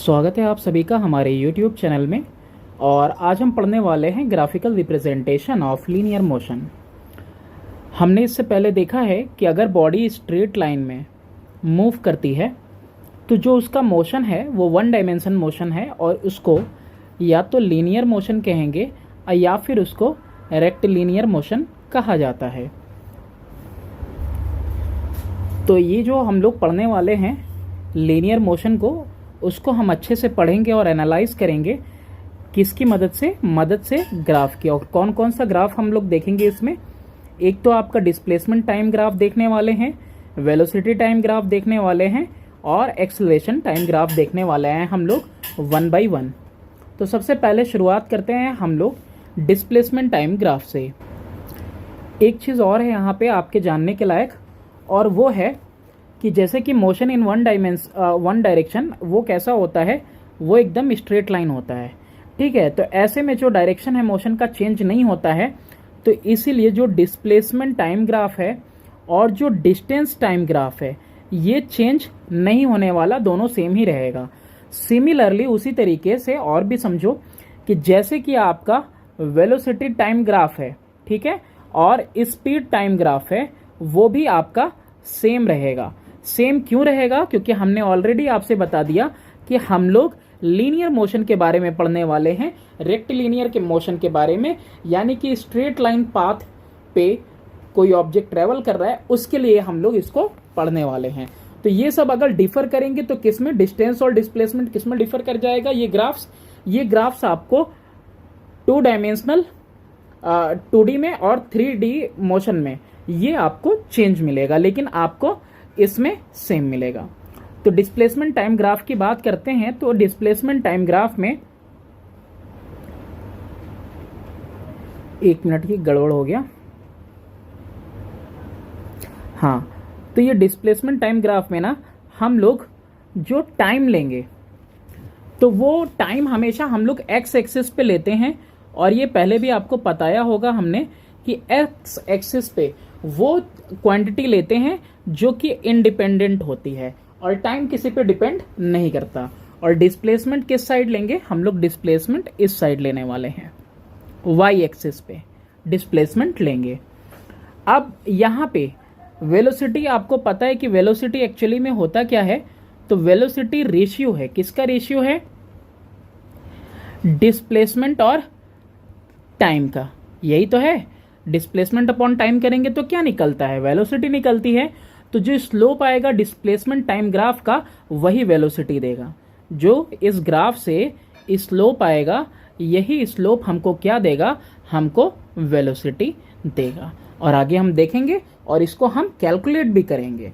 स्वागत है आप सभी का हमारे YouTube चैनल में। और आज हम पढ़ने वाले हैं graphical representation of linear motion. हमने इससे पहले देखा है कि अगर बॉडी स्ट्रेट लाइन में मूव करती है तो जो उसका मोशन है वो वन डायमेंशन मोशन है और उसको या तो लीनियर मोशन कहेंगे या फिर उसको रेक्टिलिनियर मोशन कहा जाता है। तो ये जो हम लोग पढ़ने वाले हैं लीनियर मोशन को, उसको हम अच्छे से पढ़ेंगे और एनालाइज करेंगे। किसकी मदद से ग्राफ की। और कौन कौन सा ग्राफ हम लोग देखेंगे इसमें? एक तो आपका डिस्प्लेसमेंट टाइम ग्राफ देखने वाले हैं, वेलोसिटी टाइम ग्राफ देखने वाले हैं और एक्सेलरेशन टाइम ग्राफ देखने वाले हैं हम लोग वन बाय वन। तो सबसे पहले शुरुआत करते हैं हम लोग डिस्प्लेसमेंट टाइम ग्राफ से। एक चीज़ और है यहाँ पे आपके जानने के लायक, और वो है कि जैसे कि मोशन इन वन डायरेक्शन वो कैसा होता है, वो एकदम स्ट्रेट लाइन होता है। ठीक है, तो ऐसे में जो डायरेक्शन है मोशन का चेंज नहीं होता है, तो इसीलिए जो डिस्प्लेसमेंट टाइम ग्राफ है और जो डिस्टेंस टाइम ग्राफ है ये चेंज नहीं होने वाला, दोनों सेम ही रहेगा। सिमिलरली उसी तरीके से और भी समझो कि जैसे कि आपका वेलोसिटी टाइम ग्राफ है, ठीक है, और स्पीड टाइम ग्राफ है, वो भी आपका सेम रहेगा। सेम क्यों रहेगा? क्योंकि हमने ऑलरेडी आपसे बता दिया कि हम लोग लीनियर मोशन के बारे में पढ़ने वाले हैं, रेक्टिलिनियर के मोशन के बारे में, यानी कि स्ट्रेट लाइन पाथ पे कोई ऑब्जेक्ट ट्रेवल कर रहा है उसके लिए हम लोग इसको पढ़ने वाले हैं। तो ये सब अगर डिफर करेंगे तो किसमें? डिस्टेंस और डिस्प्लेसमेंट किसमें डिफर कर जाएगा? ये ग्राफ्स आपको टू डायमेंशनल 2D में और 3D मोशन में ये आपको चेंज मिलेगा, लेकिन आपको इसमें सेम मिलेगा। तो डिस्प्लेसमेंट टाइम ग्राफ की बात करते हैं तो डिस्प्लेसमेंट टाइम ग्राफ में, एक मिनट की गड़बड़ हो गया। हाँ, तो ये डिस्प्लेसमेंट टाइम ग्राफ में ना हम लोग जो टाइम लेंगे तो वो टाइम हमेशा हम लोग एक्स एक्सिस पे लेते हैं। और ये पहले भी आपको बताया होगा हमने कि एक्स एक्सिस पे वो क्वांटिटी लेते हैं जो कि इंडिपेंडेंट होती है और टाइम किसी पे डिपेंड नहीं करता। और डिस्प्लेसमेंट किस साइड लेंगे? हम लोग डिस्प्लेसमेंट इस साइड लेने वाले हैं, वाई एक्सिस पे डिस्प्लेसमेंट लेंगे। अब यहाँ पे वेलोसिटी, आपको पता है कि वेलोसिटी एक्चुअली में होता क्या है? तो वेलोसिटी रेशियो है। किसका रेशियो है? डिस्प्लेसमेंट और टाइम का। यही तो है, डिस्प्लेसमेंट अपॉन टाइम करेंगे तो क्या निकलता है? वेलोसिटी निकलती है। तो जो स्लोप आएगा डिस्प्लेसमेंट टाइम ग्राफ का वही वेलोसिटी देगा। जो इस ग्राफ से स्लोप आएगा यही स्लोप हमको क्या देगा? हमको वेलोसिटी देगा। और आगे हम देखेंगे और इसको हम कैलकुलेट भी करेंगे।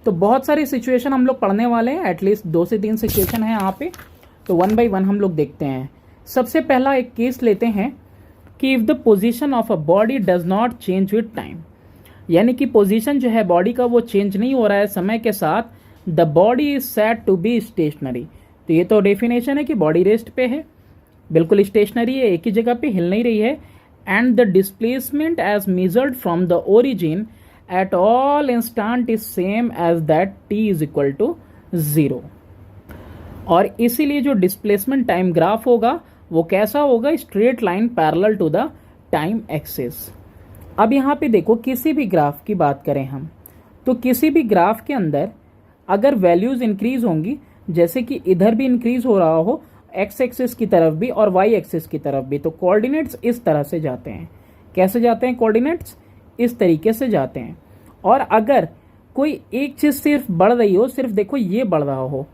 तो बहुत सारी सिचुएशन हम लोग पढ़ने वाले हैं, एटलीस्ट 2 से 3 सिचुएशन है यहाँ पे। तो वन बाय वन हम लोग देखते हैं। सबसे पहला एक केस लेते हैं कि if the position of a body does not change with time, यानी कि पोजीशन जो है बॉडी का वो चेंज नहीं हो रहा है समय के साथ। The body is said to be stationary. तो ये तो डेफिनेशन है कि बॉडी रेस्ट पे है, बिल्कुल स्टेशनरी है, एक ही जगह पे हिल नहीं रही है। And the displacement as measured from the origin at all instant is same as that t is equal to 0। और इसीलिए जो डिस्प्लेसमेंट टाइम ग्राफ होगा वो कैसा होगा? Straight line parallel to the time axis. अब यहाँ पे देखो, किसी भी ग्राफ की बात करें हम तो किसी भी ग्राफ के अंदर अगर वैल्यूज इंक्रीज होंगी, जैसे कि इधर भी इंक्रीज हो रहा हो एक्स एक्सिस की तरफ भी और वाई एक्सिस की तरफ भी, तो कोऑर्डिनेट्स इस तरह से जाते हैं। कैसे जाते हैं कोऑर्डिनेट्स? इस तरीके से जाते हैं। और अगर कोई एक चीज सिर्फ बढ़ रही हो, सिर्फ देखो ये बढ़ रहा हो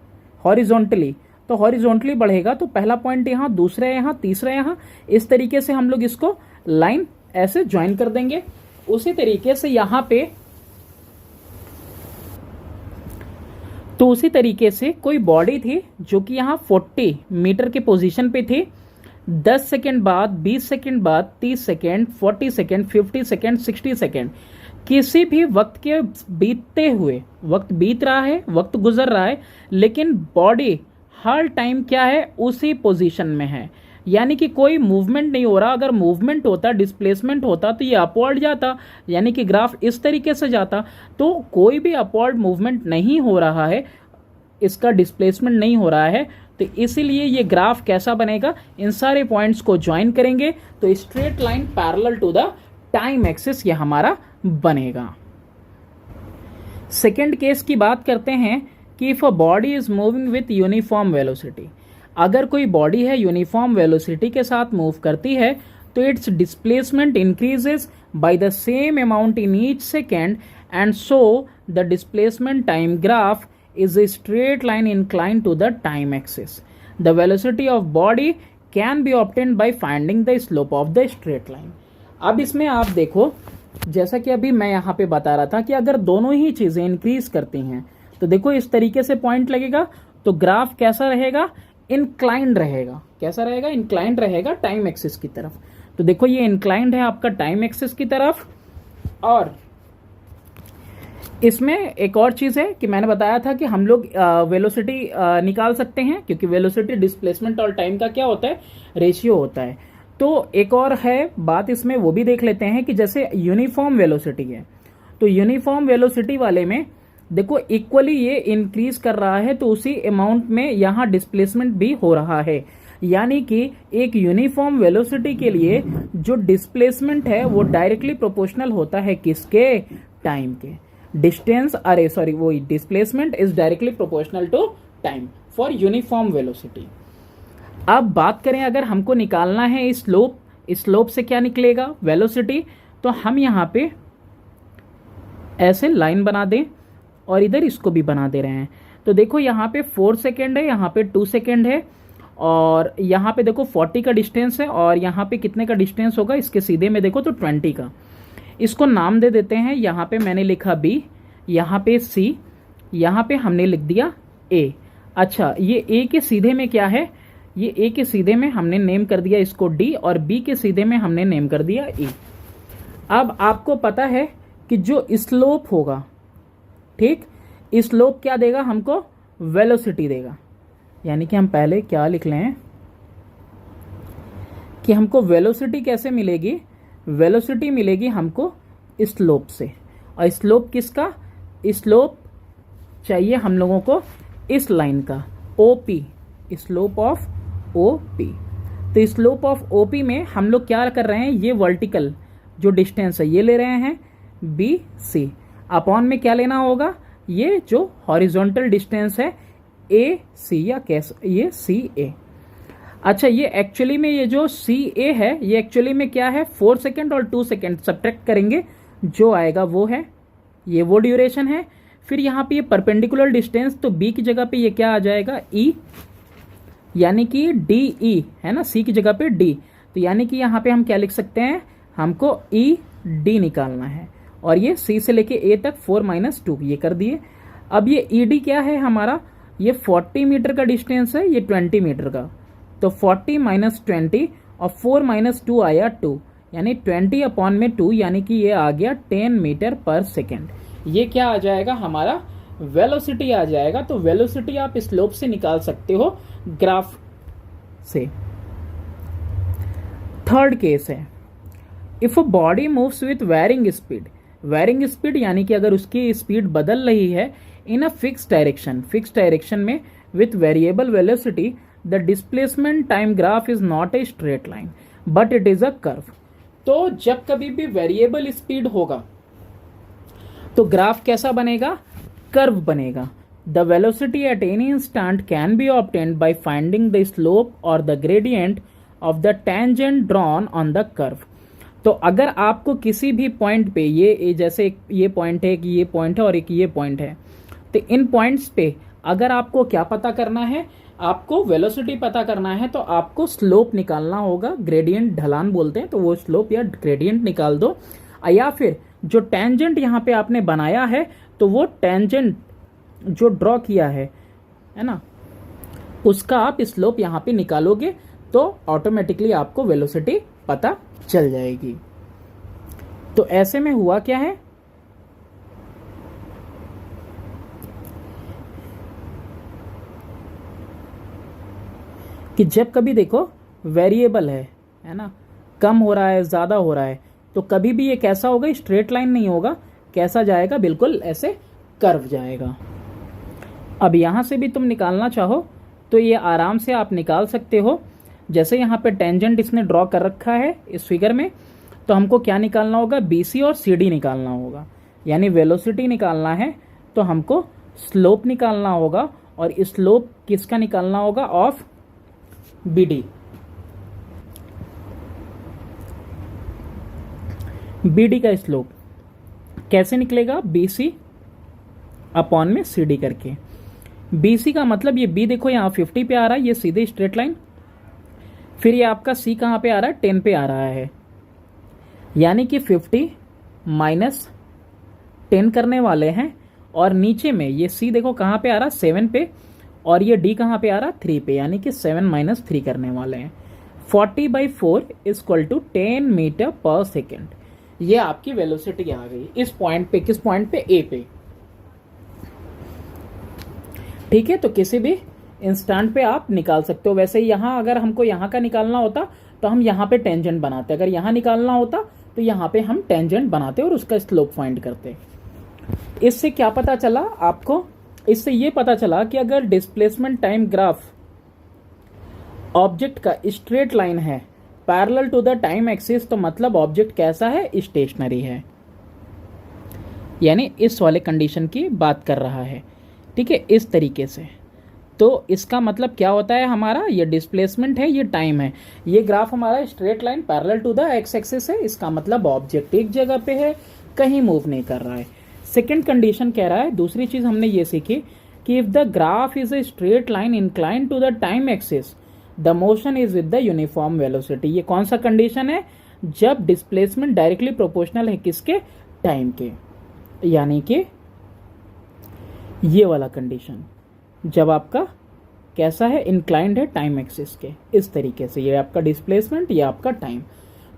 हॉरिजॉन्टली, तो हॉरिजॉन्टली बढ़ेगा तो पहला पॉइंट यहाँ, दूसरा यहाँ, तीसरा यहाँ, इस तरीके से हम लोग इसको लाइन ऐसे ज्वाइन कर देंगे। उसी तरीके से यहाँ पे, तो उसी तरीके से कोई बॉडी थी जो कि यहाँ 40 मीटर के पोजीशन पे थी। 10 सेकेंड बाद, 20 सेकेंड बाद, 30 सेकेंड, 40 सेकेंड, 50 सेकेंड, 60 सेकेंड, किसी भी वक्त के बीतते हुए, वक्त बीत रहा है, वक्त गुजर रहा है, लेकिन बॉडी हर टाइम क्या है? उसी पोजीशन में है, यानी कि कोई मूवमेंट नहीं हो रहा। अगर मूवमेंट होता, डिस्प्लेसमेंट होता तो ये अपवर्ड जाता, यानी कि ग्राफ इस तरीके से जाता। तो कोई भी अपवर्ड मूवमेंट नहीं हो रहा है, इसका डिस्प्लेसमेंट नहीं हो रहा है, तो इसीलिए ये ग्राफ कैसा बनेगा, इन सारे पॉइंट्स को ज्वाइन करेंगे तो straight line parallel to the time axis ये हमारा बनेगा। सेकेंड केस की बात करते हैं कि if a body is moving with uniform velocity, अगर कोई बॉडी है यूनिफॉर्म वेलोसिटी के साथ मूव करती है तो it's displacement increases by the same amount in each second and so the displacement time graph is a straight line inclined to the time axis. The velocity of body can be obtained by finding the slope of the straight line. अब इसमें आप देखो, जैसा कि अभी मैं यहाँ पे बता रहा था कि अगर दोनों ही चीजें इंक्रीज करती हैं तो देखो इस तरीके से पॉइंट लगेगा, तो ग्राफ कैसा रहेगा, इंक्लाइंड रहेगा। कैसा रहेगा, इंक्लाइंड रहेगा टाइम एक्सिस की तरफ। तो देखो ये इंक्लाइंड है आपका टाइम एक्सिस की तरफ। और इसमें एक और चीज है कि मैंने बताया था कि हम लोग वेलोसिटी निकाल सकते हैं, क्योंकि वेलोसिटी डिस्प्लेसमेंट और टाइम का क्या होता है, रेशियो होता है। तो एक और है बात इसमें, वो भी देख लेते हैं कि जैसे यूनिफॉर्म वेलोसिटी है, तो यूनिफॉर्म वेलोसिटी वाले में देखो इक्वली ये इंक्रीज कर रहा है, तो उसी अमाउंट में यहाँ डिस्प्लेसमेंट भी हो रहा है। यानी कि एक यूनिफॉर्म वेलोसिटी के लिए जो डिस्प्लेसमेंट है वो डायरेक्टली प्रोपोर्शनल होता है किसके, टाइम के। डिस्टेंस वो displacement is directly proportional to time for uniform velocity. अब बात करें अगर हमको निकालना है स्लोप, स्लोप से क्या निकलेगा, वेलोसिटी, तो हम यहाँ पे ऐसे लाइन बना दें और इधर इसको भी बना दे रहे हैं। तो देखो यहाँ पे 4 सेकेंड है, यहाँ पे 2 सेकेंड है, और यहाँ पे देखो 40 का डिस्टेंस है, और यहाँ पे कितने का डिस्टेंस होगा इसके सीधे में देखो तो 20 का। इसको नाम दे देते हैं, यहाँ पे मैंने लिखा B, यहाँ पे C, यहाँ पे हमने लिख दिया A। अच्छा, ये A के सीधे में क्या है, ये A के सीधे में हमने नेम कर दिया इसको D, और B के सीधे में हमने नेम कर दिया E। अब आपको पता है कि जो स्लोप होगा, ठीक, स्लोप क्या देगा हमको, वेलोसिटी देगा। यानी कि हम पहले क्या लिख लें कि हमको वेलोसिटी कैसे मिलेगी, वेलोसिटी मिलेगी हमको स्लोप से। और स्लोप किसका, स्लोप चाहिए हम लोगों को इस लाइन का, OP, स्लोप ऑफ OP। तो स्लोप ऑफ OP में हम लोग क्या कर रहे हैं, ये वर्टिकल जो डिस्टेंस है ये ले रहे हैं BC, अपॉन में क्या लेना होगा, ये जो हॉरिजॉन्टल डिस्टेंस है AC या कैसे ये CA। अच्छा, ये एक्चुअली में ये जो CA है ये एक्चुअली में क्या है, 4 सेकेंड और 2 सेकेंड सब्ट्रैक्ट करेंगे जो आएगा वो है, ये वो ड्यूरेशन है। फिर यहाँ पे ये परपेंडिकुलर डिस्टेंस, तो B की जगह पे ये क्या आ जाएगा, E, यानी कि DE है ना, C की जगह पे D। तो यानी कि यहाँ पे हम क्या लिख सकते हैं, हमको ED निकालना है, और ये C से लेके A तक 4 - 2 ये कर दिए। अब ये ED क्या है हमारा, ये 40 मीटर का डिस्टेंस है, ये 20 मीटर का, तो 40 - 20 और 4 - 2 आया 2, यानी 20 अपॉन में 2, यानी कि ये आ गया 10 मीटर पर सेकेंड। ये क्या आ जाएगा हमारा, वेलोसिटी आ जाएगा। तो वेलोसिटी आप स्लोप से निकाल सकते हो ग्राफ से। थर्ड केस है, if a body moves with varying speed, varying speed यानी कि अगर उसकी स्पीड बदल रही है इन अ फिक्स डायरेक्शन में with variable velocity, the displacement time graph is not a straight line but it is a curve. तो जब कभी भी वेरिएबल स्पीड होगा तो ग्राफ कैसा बनेगा, कर्व बनेगा। The velocity at any instant can be obtained by finding the slope और the gradient of the tangent drawn on the curve. तो अगर आपको किसी भी पॉइंट पे, ये जैसे ये पॉइंट है, कि ये पॉइंट है और एक ये पॉइंट है, तो इन पॉइंट्स पे अगर आपको क्या पता करना है, आपको वेलोसिटी पता करना है, तो आपको स्लोप निकालना होगा, ग्रेडियंट ढलान बोलते हैं, तो वो स्लोप या ग्रेडियंट निकाल दो। या फिर जो टेंजेंट यहाँ पे आपने बनाया है, तो वो टेंजेंट जो ड्रॉ किया है ना, उसका आप स्लोप यहाँ पे निकालोगे तो ऑटोमेटिकली आपको वेलोसिटी पता चल जाएगी। तो ऐसे में हुआ क्या है कि जब कभी देखो वेरिएबल है ना, कम हो रहा है ज्यादा हो रहा है, तो कभी भी ये कैसा होगा, स्ट्रेट लाइन नहीं होगा, कैसा जाएगा, बिल्कुल ऐसे कर्व जाएगा। अब यहाँ से भी तुम निकालना चाहो तो ये आराम से आप निकाल सकते हो। जैसे यहाँ पे टेंजेंट इसने ड्रॉ कर रखा है इस फिगर में, तो हमको क्या निकालना होगा, BC और CD निकालना होगा। यानी वेलोसिटी निकालना है तो हमको स्लोप निकालना होगा, और स्लोप किसका निकालना होगा, ऑफ BD। BD का स्लोप कैसे निकलेगा, BC अपॉन में CD करके। BC का मतलब ये B देखो यहाँ 50 पे आ रहा है, ये सीधे स्ट्रेट लाइन। फिर ये आपका C कहाँ पे आ रहा है, 10 पे आ रहा है। यानी कि 50 माइनस 10 करने वाले हैं, और नीचे में ये C देखो कहाँ पे आ रहा है, 7 पे, और ये D कहाँ पे आ रहा है, 3 पे, यानी कि 7 माइनस 3 करने वाले हैं। 40/4 इक्वल टू 10 मीटर पर सेकेंड। ये आपकी वेलोसिटी आ गई इस पॉइंट पे, किस पॉइंट पे, A पे। ठीक है, तो किसी भी इंस्टेंट पे आप निकाल सकते हो। वैसे ही यहाँ अगर हमको यहाँ का निकालना होता तो हम यहाँ पे टेंजेंट बनाते, अगर यहाँ निकालना होता तो यहाँ पे हम टेंजेंट बनाते और उसका स्लोप फाइंड करते। इससे क्या पता चला आपको, इससे ये पता चला कि अगर डिस्प्लेसमेंट टाइम ग्राफ ऑब्जेक्ट का स्ट्रेट लाइन है parallel to the time axis, तो मतलब ऑब्जेक्ट कैसा है, स्टेशनरी है। यानी इस वाले कंडीशन की बात कर रहा है। ठीक है, इस तरीके से। तो इसका मतलब क्या होता है, हमारा ये डिस्प्लेसमेंट है, ये टाइम है। ये ग्राफ हमारा straight line parallel to the x axis है, इसका मतलब ऑब्जेक्ट एक जगह पे है, कहीं मूव नहीं कर रहा है। सेकंड कंडीशन कह रहा है, दूसरी चीज हमने ये सीखी कि if the graph is a straight line incline to the time axis the motion is with the uniform velocity. ये कौन सा कंडीशन है, जब डिस्प्लेसमेंट डायरेक्टली प्रोपोर्शनल है किसके, टाइम के। यानी कि ये वाला कंडीशन जब आपका कैसा है, इंक्लाइंड है टाइम एक्सिस के, इस तरीके से। ये आपका डिस्प्लेसमेंट, ये आपका टाइम।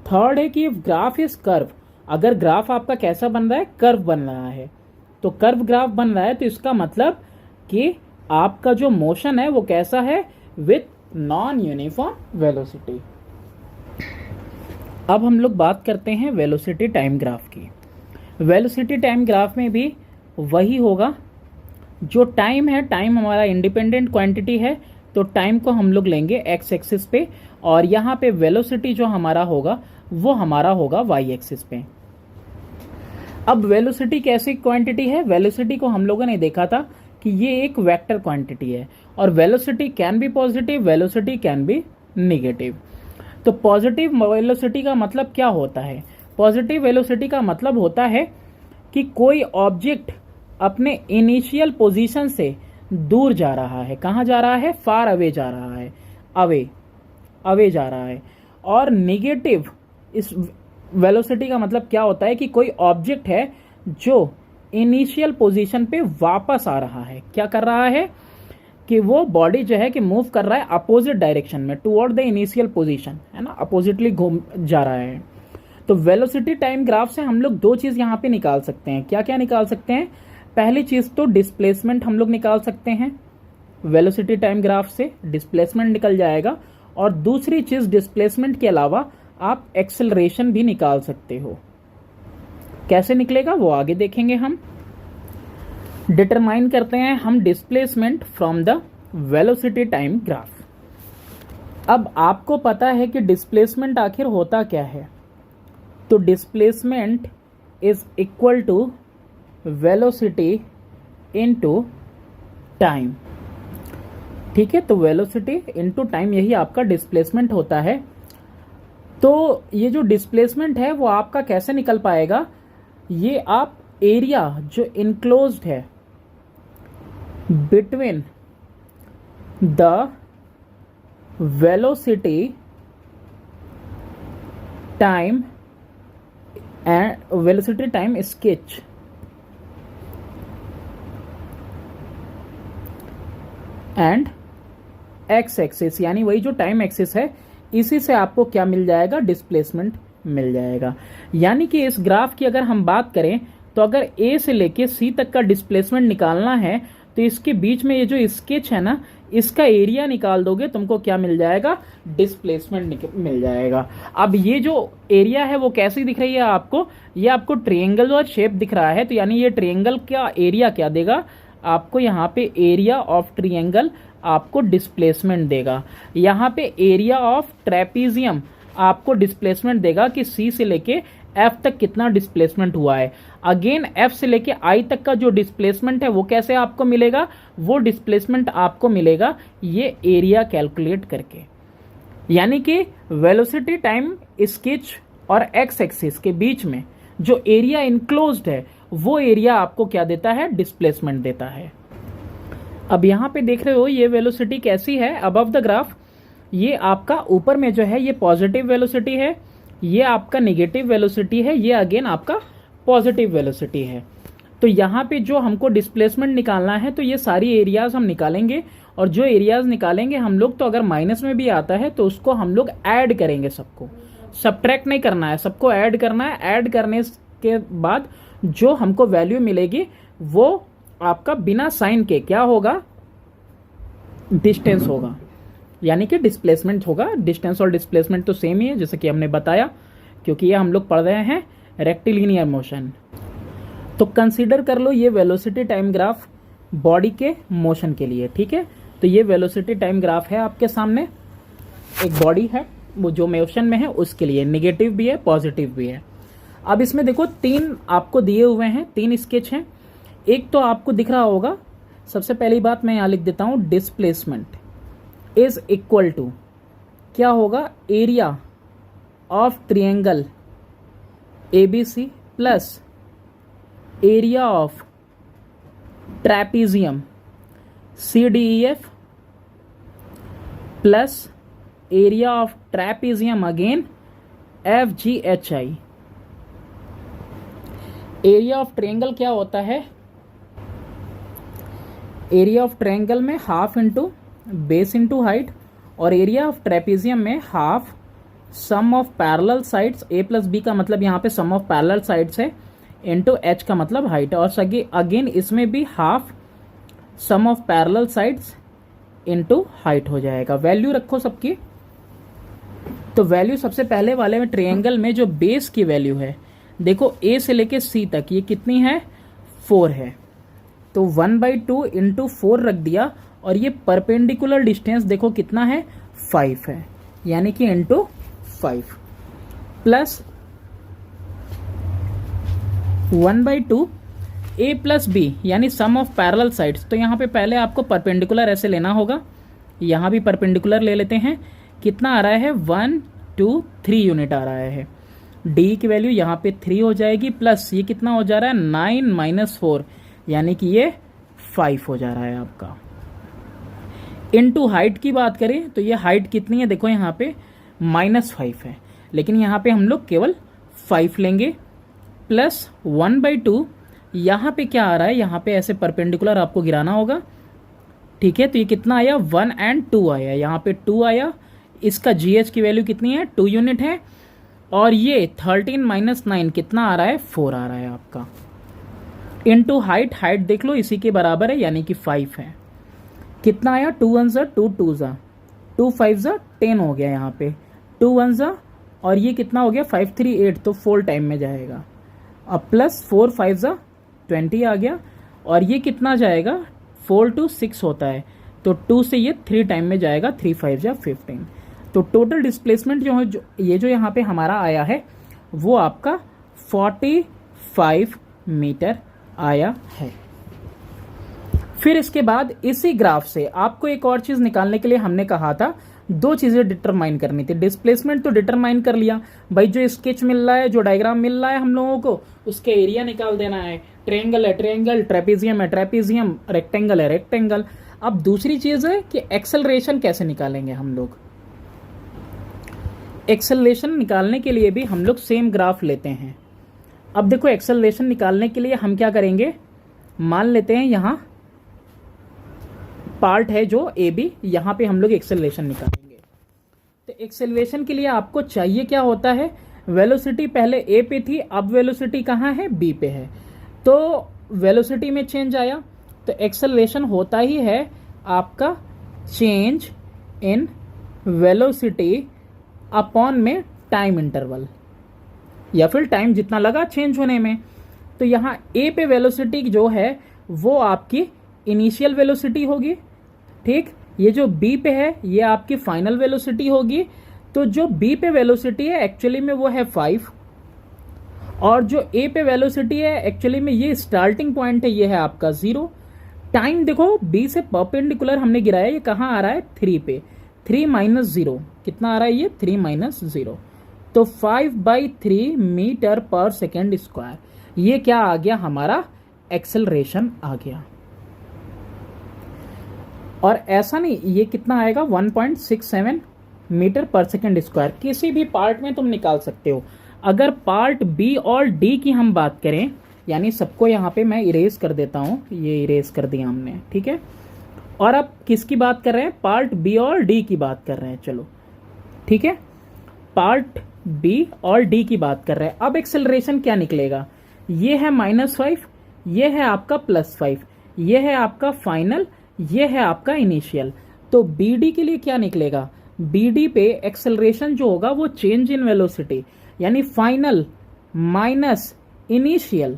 थर्ड है कि ग्राफ इज कर्व, अगर ग्राफ आपका कैसा बन रहा है, कर्व बन रहा है, तो कर्व ग्राफ बन रहा है, तो इसका मतलब कि आपका जो मोशन है वो कैसा है, विथ नॉन यूनिफॉर्म वेलोसिटी। अब हम लोग बात करते हैं वेलोसिटी टाइम ग्राफ की। वेलोसिटी टाइम ग्राफ में भी वही होगा, जो टाइम है, टाइम हमारा इंडिपेंडेंट क्वांटिटी है, तो टाइम को हम लोग लेंगे एक्स एक्सिस पे, और यहाँ पे वेलोसिटी जो हमारा होगा वो हमारा होगा वाई एक्सिस पे। अब वेलोसिटी कैसी क्वांटिटी है, वेलोसिटी को हम लोगों ने देखा था कि ये एक वेक्टर क्वांटिटी है, और velocity can be positive, velocity can be negative. तो पॉजिटिव वेलोसिटी का मतलब क्या होता है, पॉजिटिव वेलोसिटी का मतलब होता है कि कोई ऑब्जेक्ट अपने इनिशियल पोजीशन से दूर जा रहा है। कहाँ जा रहा है, फार अवे जा रहा है, अवे जा रहा है। और नेगेटिव इस वेलोसिटी का मतलब क्या होता है कि कोई ऑब्जेक्ट है जो इनिशियल पोजीशन पे वापस आ रहा है। क्या कर रहा है कि वो बॉडी जो है कि मूव कर रहा है अपोजिट डायरेक्शन में, टुवर्ड द इनिशियल पोजीशन, है ना, अपोजिटली घूम जा रहा है। तो वेलोसिटी टाइम ग्राफ से हम लोग दो चीज यहाँ पे निकाल सकते हैं। क्या क्या निकाल सकते हैं, पहली चीज तो डिस्प्लेसमेंट हम लोग निकाल सकते हैं, वेलोसिटी टाइम ग्राफ से डिस्प्लेसमेंट निकल जाएगा। और दूसरी चीज डिस्प्लेसमेंट के अलावा आप एक्सेलरेशन भी निकाल सकते हो। कैसे निकलेगा वो आगे देखेंगे हम। डिटरमाइन करते हैं हम displacement from the velocity time graph. अब आपको पता है कि डिस्प्लेसमेंट आखिर होता क्या है, तो displacement is equal to velocity into time. ठीक है, तो वेलोसिटी इनटू टाइम, यही आपका डिस्प्लेसमेंट होता है। तो ये जो डिस्प्लेसमेंट है वो आपका कैसे निकल पाएगा, ये आप एरिया जो इनक्लोज्ड है between the velocity time and velocity time sketch and x axis, यानी वही जो टाइम एक्सिस है, इसी से आपको क्या मिल जाएगा, डिस्प्लेसमेंट मिल जाएगा। यानी कि इस ग्राफ की अगर हम बात करें तो अगर ए से लेके सी तक का डिस्प्लेसमेंट निकालना है तो इसके बीच में ये जो स्केच है ना, इसका एरिया निकाल दोगे, तुमको क्या मिल जाएगा, डिस्प्लेसमेंट मिल जाएगा। अब ये जो एरिया है वो कैसी दिख रही है आपको, ये आपको ट्रायंगल और शेप दिख रहा है, तो यानी ये ट्रायंगल का एरिया क्या देगा, आपको यहाँ पे एरिया ऑफ ट्रिएंगल आपको डिस्प्लेसमेंट देगा। यहाँ पे एरिया ऑफ ट्रेपीजियम आपको डिस्प्लेसमेंट देगा कि सी से लेके एफ तक कितना डिस्प्लेसमेंट हुआ है। अगेन एफ से लेके आई तक का जो डिस्प्लेसमेंट है वो कैसे आपको मिलेगा, वो डिस्प्लेसमेंट आपको मिलेगा ये एरिया कैलकुलेट करके। यानी कि वेलोसिटी टाइम स्केच और एक्स एक्सिस के बीच में जो एरिया इनक्लोज्ड है वो एरिया आपको क्या देता है, डिस्प्लेसमेंट देता है। अब यहां पे देख रहे हो ये वेलोसिटी कैसी है अबव द ग्राफ। ये आपका ऊपर में जो है ये पॉजिटिव वेलोसिटी है, ये आपका नेगेटिव वेलोसिटी है, ये अगेन आपका पॉजिटिव वेलोसिटी है। तो यहाँ पे जो हमको डिस्प्लेसमेंट निकालना है तो ये सारी एरियाज हम निकालेंगे, और जो एरियाज निकालेंगे हम लोग तो अगर माइनस में भी आता है तो उसको हम लोग ऐड करेंगे, सबको सब्ट्रैक्ट नहीं करना है, सबको ऐड करना है। ऐड करने के बाद जो हमको वैल्यू मिलेगी वो आपका बिना साइन के क्या होगा, डिस्टेंस होगा, यानी कि डिस्प्लेसमेंट होगा। डिस्टेंस और डिस्प्लेसमेंट तो सेम ही है जैसे कि हमने बताया, क्योंकि ये हम लोग पढ़ रहे हैं रेक्टिलिनियर मोशन। तो कंसीडर कर लो ये वेलोसिटी टाइम ग्राफ बॉडी के मोशन के लिए, ठीक है। तो ये वेलोसिटी टाइम ग्राफ है आपके सामने, एक बॉडी है वो जो मोशन में है उसके लिए, नेगेटिव भी है पॉजिटिव भी है। अब इसमें देखो तीन आपको दिए हुए हैं, तीन स्केच हैं। एक तो आपको दिख रहा होगा, सबसे पहली बात मैं यहाँ लिख देता हूँ, डिस्प्लेसमेंट इज इक्वल टू क्या होगा, area of triangle ABC plus area of trapezium CDEF plus area of trapezium again FGHI। Area of triangle क्या होता है, एरिया ऑफ ट्रायंगल में half into base into height, और एरिया ऑफ ट्रेपीजियम में half sum of parallel sides, A plus B का मतलब यहाँ पे सम ऑफ पैरेलल साइड्स है, इंटू H का मतलब हाइट, और अगेन इसमें भी half sum of parallel sides into height हो जाएगा। वैल्यू रखो सबकी। तो वैल्यू सबसे पहले वाले में ट्रायंगल में जो बेस की वैल्यू है, देखो A से लेके C तक ये कितनी है, 4 है, तो 1/2 इंटू 4 रख दिया, और ये परपेंडिकुलर डिस्टेंस देखो कितना है, 5 है, यानी कि into 5 plus 1/2 A plus B यानी सम ऑफ पैरेलल साइड्स। तो यहाँ पे पहले आपको परपेंडिकुलर ऐसे लेना होगा, यहाँ भी परपेंडिकुलर ले लेते हैं। कितना आ रहा है, 1 2 3 यूनिट आ रहा है। D की वैल्यू यहाँ पे 3 हो जाएगी, प्लस ये कितना हो जा रहा है, 9 - 4 यानी कि ये 5 हो जा रहा है आपका। इनटू हाइट की बात करें तो ये हाइट कितनी है, देखो यहाँ पे -5 है, लेकिन यहाँ पे हम लोग केवल 5 लेंगे, प्लस 1/2 यहाँ पे क्या आ रहा है, यहाँ पे ऐसे परपेंडिकुलर आपको गिराना होगा, ठीक है। तो ये कितना आया, 1 और 2 आया, यहाँ पे 2 आया। इसका GH की वैल्यू कितनी है, 2 यूनिट है, और ये 13 - 9 कितना आ रहा है, 4 आ रहा है आपका। इनटू हाइट, हाइट देख लो इसी के बराबर है, यानी कि 5 है। कितना आया, 2 1 ज़ा 2 2 ज़ा 2 5 ज़ा 10 हो गया यहाँ पे, 2 1 ज़ा, और ये कितना हो गया, 5 3 8, तो 4 टाइम में जाएगा। अब प्लस 4 5 ज़ा 20 आ गया, और ये कितना जाएगा, 4 2 6 होता है, तो 2 से ये 3 टाइम में जाएगा, 3 5 ज़ा 15। तो टोटल डिस्प्लेसमेंट जो है, जो यहाँ पे हमारा आया है वो आपका 45 मीटर आया है। फिर इसके बाद इसी ग्राफ से आपको एक और चीज निकालने के लिए हमने कहा था, 2 चीजें डिटरमाइन करनी थी। डिस्प्लेसमेंट तो डिटरमाइन कर लिया भाई, जो स्केच मिल रहा है, जो डायग्राम मिल रहा है हम लोगों को, उसके एरिया निकाल देना है। ट्रायंगल है ट्रायंगल, ट्रेपीजियम है ट्रेपीजियम, रेक्टेंगल है रेक्टेंगल। अब दूसरी चीज है कि एक्सेलरेशन कैसे निकालेंगे हम लोग। एक्सेलरेशन निकालने के लिए भी हम लोग सेम ग्राफ लेते हैं। अब देखो एक्सेलरेशन निकालने के लिए हम क्या करेंगे, मान लेते हैं यहाँ पार्ट है जो AB, यहाँ पे हम लोग एक्सेलरेशन निकालेंगे। तो एक्सेलरेशन के लिए आपको चाहिए क्या होता है, वेलोसिटी पहले A पे थी, अब वेलोसिटी कहाँ है, B पे है, तो वेलोसिटी में चेंज आया। तो एक्सेलरेशन होता ही है आपका चेंज इन वेलोसिटी अपॉन में टाइम इंटरवल, या फिर टाइम जितना लगा चेंज होने में। तो यहाँ A पे वेलोसिटी जो है वो आपकी इनिशियल वेलोसिटी होगी, ठीक। ये जो बी पे है ये आपकी फाइनल वेलोसिटी होगी। तो जो बी पे वेलोसिटी है एक्चुअली में वो है 5, और जो ए पे वेलोसिटी है एक्चुअली में ये स्टार्टिंग पॉइंट है, ये है आपका 0। टाइम देखो बी से परपेंडिकुलर हमने गिराया, ये कहाँ आ रहा है 3 पे, 3 माइनस 0 कितना आ रहा है ये 3 माइनस 0, तो 5/3 मीटर पर सेकेंड स्क्वायर, ये क्या आ गया हमारा एक्सेलरेशन आ गया। और ऐसा नहीं, ये कितना आएगा 1.67 मीटर पर सेकेंड स्क्वायर। किसी भी पार्ट में तुम निकाल सकते हो। अगर पार्ट बी और डी की हम बात करें, यानी सबको यहाँ पे मैं इरेज कर देता हूँ, ये इरेज कर दिया हमने, ठीक है। और अब किसकी बात कर रहे हैं, पार्ट बी और डी की बात कर रहे हैं, चलो ठीक है, पार्ट बी और डी की बात कर रहे हैं। अब एक्सेलरेशन क्या निकलेगा, ये है -5, ये है आपका +5, ये है आपका फाइनल, ये है आपका इनिशियल। तो बी डी के लिए क्या निकलेगा, बी डी पे एक्सेलरेशन जो होगा वो चेंज इन वेलोसिटी, यानी फाइनल माइनस इनिशियल,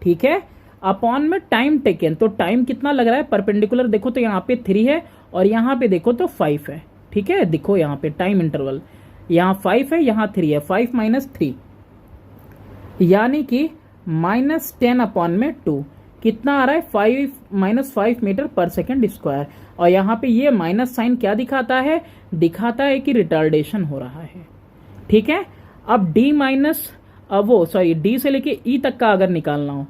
ठीक है, अपॉन में टाइम टेकन। तो टाइम कितना लग रहा है, परपेंडिकुलर देखो तो यहाँ पे 3 है और यहाँ पे देखो तो 5 है, ठीक है। देखो यहाँ पे टाइम इंटरवल, यहाँ 5 है, यहाँ 3 है, 5 माइनस 3 यानी कि -10 अपॉन में 2 कितना आ रहा है 5 मीटर पर सेकेंड स्क्वायर। और यहाँ पे ये माइनस साइन क्या दिखाता है, दिखाता है कि रिटार्डेशन हो रहा है, ठीक है। अब डी माइनस डी से लेके ई तक का अगर निकालना हो,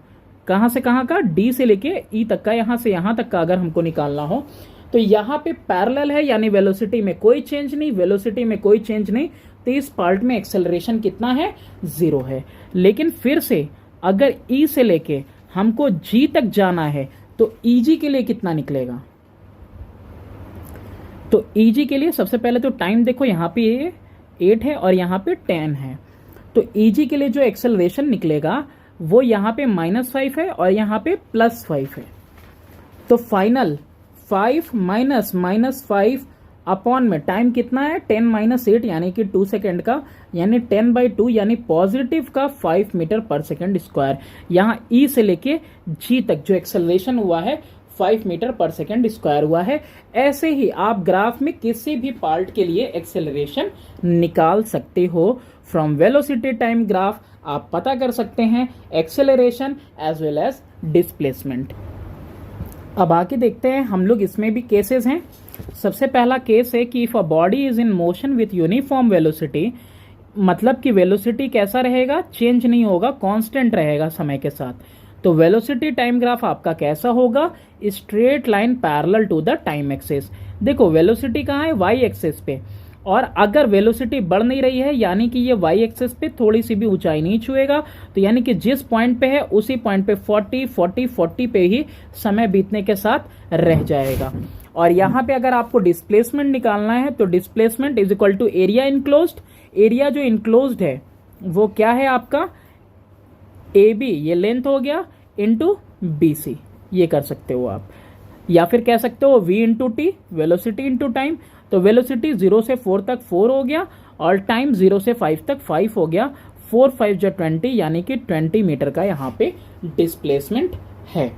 कहाँ से कहाँ का, डी से लेके ई तक का, यहाँ से यहाँ तक का अगर हमको निकालना हो, तो यहाँ पे पैरेलल है, यानी वेलोसिटी में कोई चेंज नहीं, वेलोसिटी में कोई चेंज नहीं, तो इस पार्ट में एक्सेलरेशन कितना है 0 है। लेकिन फिर से अगर ई से लेके हमको जी तक जाना है तो ईजी के लिए कितना निकलेगा, तो ईजी के लिए सबसे पहले तो टाइम देखो, यहाँ पे ये 8 है और यहाँ पे 10 है, तो ईजी के लिए जो एक्सेलरेशन निकलेगा वो यहाँ पे -5 है और यहाँ पे +5 है। तो फाइनल 5 माइनस -5 अपॉन में टाइम कितना है 10 माइनस 8 यानी कि 2 सेकेंड का, यानी 10/2 यानी पॉजिटिव का 5 मीटर पर सेकेंड स्क्वायर। यहाँ ई से लेके जी तक जो एक्सेलरेशन हुआ है 5 मीटर पर सेकेंड स्क्वायर हुआ है। ऐसे ही आप ग्राफ में किसी भी पार्ट के लिए एक्सेलरेशन निकाल सकते हो। फ्रॉम वेलोसिटी टाइम ग्राफ आप पता कर सकते हैं acceleration as well as displacement. अब आके देखते हैं हम लोग, इसमें भी केसेस हैं। सबसे पहला केस है कि if a body is in motion with uniform velocity, मतलब कि वेलोसिटी कैसा रहेगा, चेंज नहीं होगा, कांस्टेंट रहेगा समय के साथ। तो वेलोसिटी टाइम ग्राफ आपका कैसा होगा, straight line parallel to the time axis. देखो वेलोसिटी कहाँ है, वाई एक्सिस पे, और अगर वेलोसिटी बढ़ नहीं रही है यानी कि ये वाई एक्सिस पे थोड़ी सी भी ऊंचाई नहीं छुएगा, तो यानी कि जिस पॉइंट पे है उसी पॉइंट पे 40 पे ही समय बीतने के साथ रह जाएगा। और यहाँ पे अगर आपको डिस्प्लेसमेंट निकालना है तो displacement is equal to area enclosed. Area जो इनक्लोज्ड है वो क्या है आपका, ए बी, ये लेंथ हो गया, इंटू बी सी, ये कर सकते हो आप। या फिर कह सकते हो v into T, velocity into time. तो वेलोसिटी 0 से 4 तक 4 हो गया और टाइम 0 से 5 तक 5 हो गया। 4 5 जो 20 यानी कि 20 मीटर का यहाँ पे डिस्प्लेसमेंट है,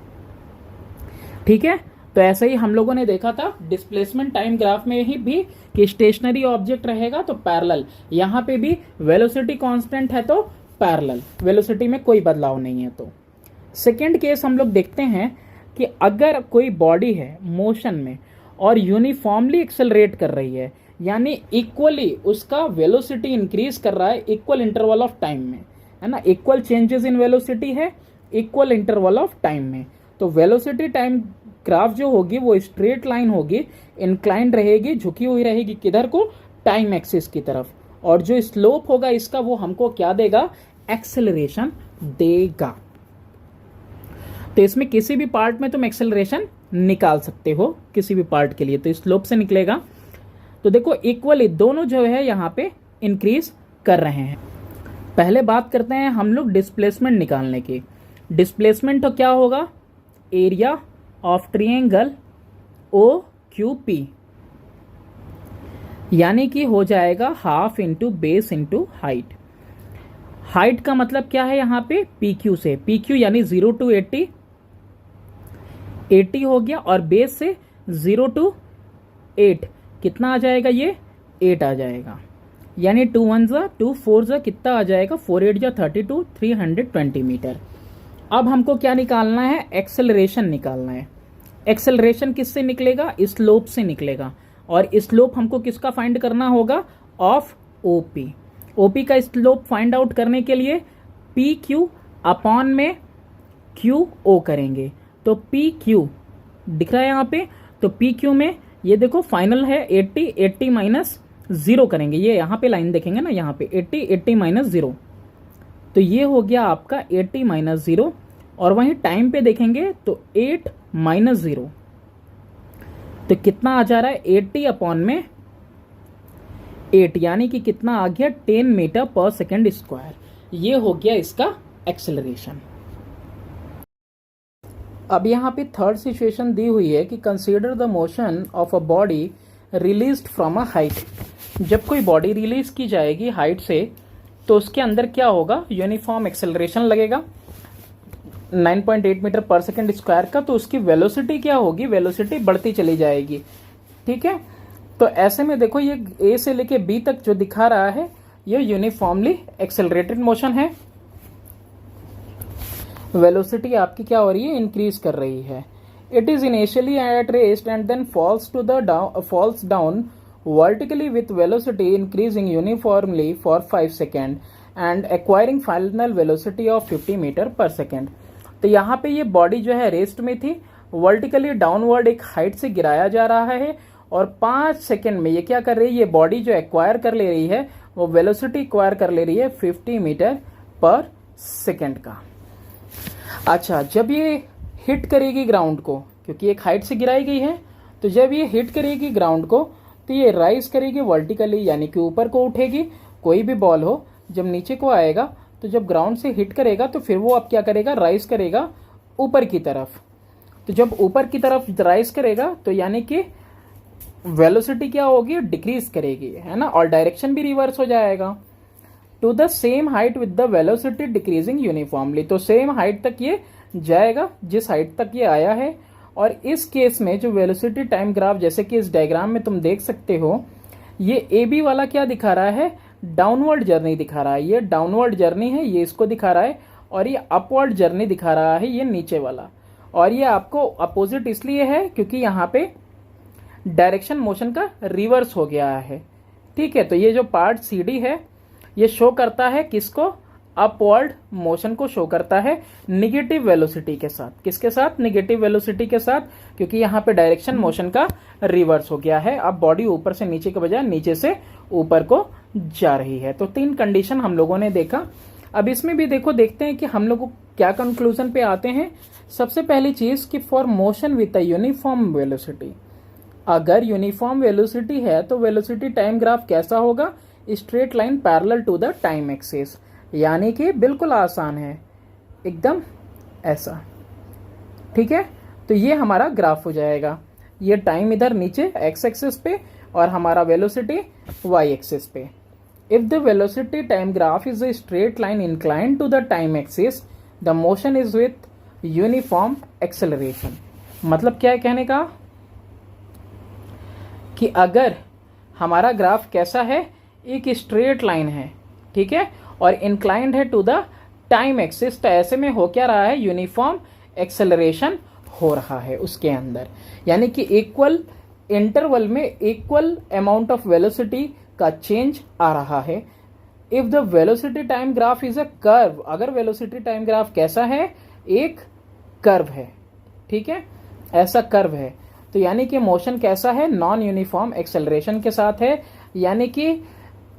ठीक है। तो ऐसे ही हम लोगों ने देखा था डिस्प्लेसमेंट टाइम ग्राफ में ही भी कि स्टेशनरी ऑब्जेक्ट रहेगा तो पैरेलल, यहाँ पे भी वेलोसिटी कांस्टेंट है तो पैरेलल, वेलोसिटी में कोई बदलाव नहीं है। तो सेकेंड केस हम लोग देखते हैं कि अगर कोई बॉडी है मोशन में और यूनिफॉर्मली एक्सेलरेट कर रही है, यानी इक्वली उसका वेलोसिटी इंक्रीज कर रहा है इक्वल इंटरवल ऑफ टाइम में, है ना, इक्वल चेंजेस इन वेलोसिटी है इक्वल इंटरवल ऑफ टाइम में। तो वेलोसिटी टाइम ग्राफ जो होगी वो स्ट्रेट लाइन होगी, इंक्लाइंड रहेगी, झुकी हुई रहेगी किधर को, टाइम एक्सिस की तरफ। और जो स्लोप होगा इसका वो हमको क्या देगा, एक्सेलरेशन देगा। तो इसमें किसी भी पार्ट में तुम एक्सेलरेशन निकाल सकते हो किसी भी पार्ट के लिए, तो स्लोप से निकलेगा। तो देखो इक्वली दोनों जो है यहाँ पे इंक्रीज कर रहे हैं। पहले बात करते हैं हम लोग डिस्प्लेसमेंट निकालने की। डिस्प्लेसमेंट तो क्या होगा, area of triangle O Q P, यानी कि हो जाएगा half into base into height. Height का मतलब क्या है यहाँ पे, पी क्यू से, पी क्यू यानी 0 to 80 80 हो गया, और बेस से 0 to 8 कितना आ जाएगा, ये 8 आ जाएगा। यानी 2 1 जा 2 4 जा कितना आ जाएगा, 4 8 जा 32, 320 मीटर। अब हमको क्या निकालना है, एक्सेलरेशन निकालना है। एक्सेलरेशन किससे निकलेगा, स्लोप से निकलेगा, और स्लोप हमको किसका फाइंड करना होगा, ऑफ ओपी। ओपी का स्लोप फाइंड आउट करने के लिए पी क्यू अपॉन में क्यू ओ करेंगे। तो पी क्यू दिख रहा है यहाँ पे, तो पी क्यू में ये देखो फाइनल है 80, 80 माइनस 0 करेंगे, ये यहाँ पे लाइन देखेंगे ना, यहाँ पे 80, 80 माइनस 0, तो ये हो गया आपका 80 माइनस 0, और वहीं टाइम पे देखेंगे तो 8 माइनस 0, तो कितना आ जा रहा है, 80 अपॉन में 8, यानी कि कितना आ गया, 10 मीटर पर सेकेंड स्क्वायर। ये हो गया इसका एक्सेलरेशन। अब यहाँ पे थर्ड सिचुएशन दी हुई है कि consider the motion of a body released from a height. जब कोई बॉडी रिलीज की जाएगी हाइट से, तो उसके अंदर क्या होगा, यूनिफॉर्म एक्सेलरेशन लगेगा 9.8 मीटर पर सेकेंड स्क्वायर का, तो उसकी वेलोसिटी क्या होगी, वेलोसिटी बढ़ती चली जाएगी। ठीक है, तो ऐसे में देखो ये ए से लेके बी तक जो दिखा रहा है, ये यूनिफॉर्मली एक्सेलरेटेड मोशन है। वेलोसिटी आपकी क्या हो रही है, इंक्रीज कर रही है। It is initially at rest and then falls down vertically with velocity increasing uniformly for 5 seconds and acquiring final velocity of 50 metre पर सेकेंड। तो यहाँ पे ये बॉडी जो है रेस्ट में थी, वर्टिकली डाउनवर्ड एक हाइट से गिराया जा रहा है, और 5 सेकेंड में ये क्या कर रही है, ये बॉडी जो एक्वायर कर ले रही है, वो वेलोसिटी एक्वायर कर ले रही है 50 मीटर पर सेकेंड का। अच्छा, जब ये हिट करेगी ग्राउंड को, क्योंकि एक हाइट से गिराई गई है, तो जब ये हिट करेगी ग्राउंड को, तो ये राइज करेगी वर्टिकली, यानी कि ऊपर को उठेगी। कोई भी बॉल हो, जब नीचे को आएगा, तो जब ग्राउंड से हिट करेगा, तो फिर वो अब क्या करेगा, राइज करेगा ऊपर की तरफ। तो जब ऊपर की तरफ राइज करेगा, तो यानी कि वेलोसिटी क्या होगी, डिक्रीज करेगी, है ना, और डायरेक्शन भी रिवर्स हो जाएगा। To the same height with the velocity decreasing uniformly, तो सेम हाइट तक ये जाएगा जिस हाइट तक ये आया है। और इस केस में जो वेलोसिटी टाइम ग्राफ, जैसे कि इस डायग्राम में तुम देख सकते हो, ये ए बी वाला क्या दिखा रहा है, डाउनवर्ड जर्नी दिखा रहा है, ये डाउनवर्ड जर्नी है, ये इसको दिखा रहा है, और ये अपवर्ड जर्नी दिखा रहा है, ये नीचे वाला। और ये आपको अपोजिट इसलिए है क्योंकि यहाँ पे डायरेक्शन मोशन का रिवर्स हो गया है। ठीक है, तो ये जो पार्ट सी डी है, ये शो करता है किसको, अपवर्ड मोशन को शो करता है निगेटिव वेलोसिटी के साथ। किसके साथ, निगेटिव वेलोसिटी के साथ, क्योंकि यहाँ पे डायरेक्शन मोशन का रिवर्स हो गया है। अब बॉडी ऊपर से नीचे के बजाय नीचे से ऊपर को जा रही है। तो 3 कंडीशन हम लोगों ने देखा। अब इसमें भी देखो, देखते हैं कि हम लोग क्या कंक्लूजन पे आते हैं। सबसे पहली चीज कि for motion with a uniform velocity, अगर यूनिफॉर्म वेलोसिटी है तो वेलोसिटी टाइम ग्राफ कैसा होगा, straight line parallel to the time axis, यानी कि बिल्कुल आसान है, एकदम ऐसा। ठीक है, तो ये हमारा ग्राफ हो जाएगा। ये टाइम इधर नीचे एक्स एक्सिस पे और हमारा वेलोसिटी वाई एक्सिस पे। If the velocity time graph is a straight line inclined to the time axis, the motion is with uniform acceleration. मतलब क्या है कहने का, कि अगर हमारा ग्राफ कैसा है, एक स्ट्रेट लाइन है, ठीक है, और इंक्लाइंड है टू द टाइम एक्सिस, तो ऐसे में हो क्या रहा है, यूनिफॉर्म एक्सेलरेशन हो रहा है उसके अंदर, यानी कि इक्वल इंटरवल में इक्वल अमाउंट ऑफ वेलोसिटी का चेंज आ रहा है। If the velocity time graph is a curve, अगर वेलोसिटी टाइम ग्राफ कैसा है, एक कर्व है, ठीक है, ऐसा कर्व है, तो यानी कि मोशन कैसा है, नॉन यूनिफॉर्म एक्सेलरेशन के साथ है, यानी कि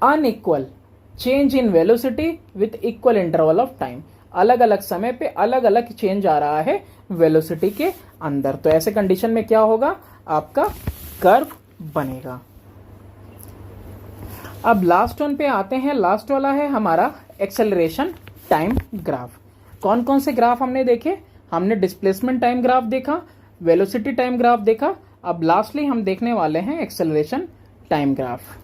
unequal change in velocity with equal interval of time, अलग अलग समय पे अलग अलग चेंज आ रहा है वेलोसिटी के अंदर। तो ऐसे कंडीशन में क्या होगा, आपका कर्व बनेगा। अब लास्ट वन पे आते हैं। लास्ट वाला है हमारा एक्सेलरेशन टाइम ग्राफ। कौन कौन से ग्राफ हमने देखे, हमने डिस्प्लेसमेंट टाइम ग्राफ देखा, वेलोसिटी टाइम ग्राफ देखा, अब लास्टली हम देखने वाले हैं एक्सेलरेशन टाइम ग्राफ।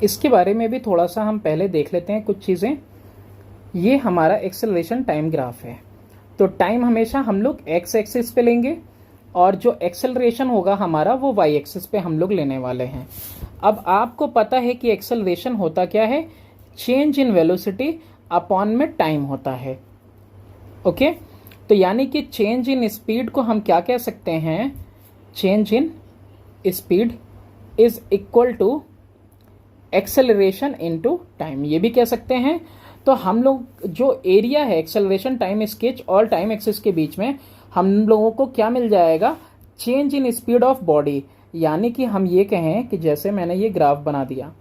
इसके बारे में भी थोड़ा सा हम पहले देख लेते हैं कुछ चीजें। ये हमारा एक्सेलरेशन टाइम ग्राफ है। तो टाइम हमेशा हम लोग एक्स एक्सिस पे लेंगे और जो एक्सेलरेशन होगा हमारा वो वाई एक्सिस पे हम लोग लेने वाले हैं। अब आपको पता है कि एक्सेलरेशन होता क्या है, चेंज इन वेलोसिटी अपॉन में टाइम होता है। ओके, तो यानी कि चेंज इन स्पीड को हम क्या कह सकते हैं, change in speed is equal to acceleration into time, ये भी कह सकते हैं। तो हम लोग जो एरिया है एक्सेलरेशन टाइम स्केच और टाइम एक्सिस के बीच में हम लोगों को क्या मिल जाएगा, change in speed of body. यानी कि हम ये कहें कि जैसे मैंने ये ग्राफ बना दिया,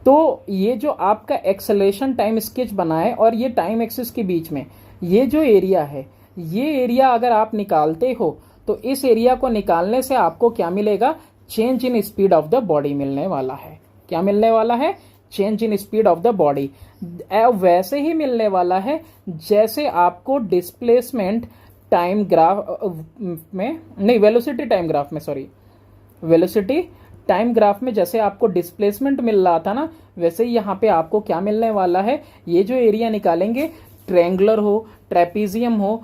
तो ये जो आपका एक्सेलरेशन टाइम स्केच बना है और ये टाइम एक्सिस के बीच में ये जो एरिया है, ये एरिया अगर आप निकालते हो तो इस एरिया को निकालने से आपको क्या मिलेगा, change in speed of the body मिलने वाला है। क्या मिलने वाला है, change in speed of the body. वैसे ही मिलने वाला है जैसे आपको डिस्प्लेसमेंट टाइम ग्राफ में, नहीं वेलोसिटी टाइम ग्राफ में, सॉरी वेलोसिटी टाइम ग्राफ में जैसे आपको डिस्प्लेसमेंट मिल रहा था ना, वैसे ही यहाँ पे आपको क्या मिलने वाला है, ये जो एरिया निकालेंगे, ट्रायंगुलर हो, ट्रेपीजियम हो,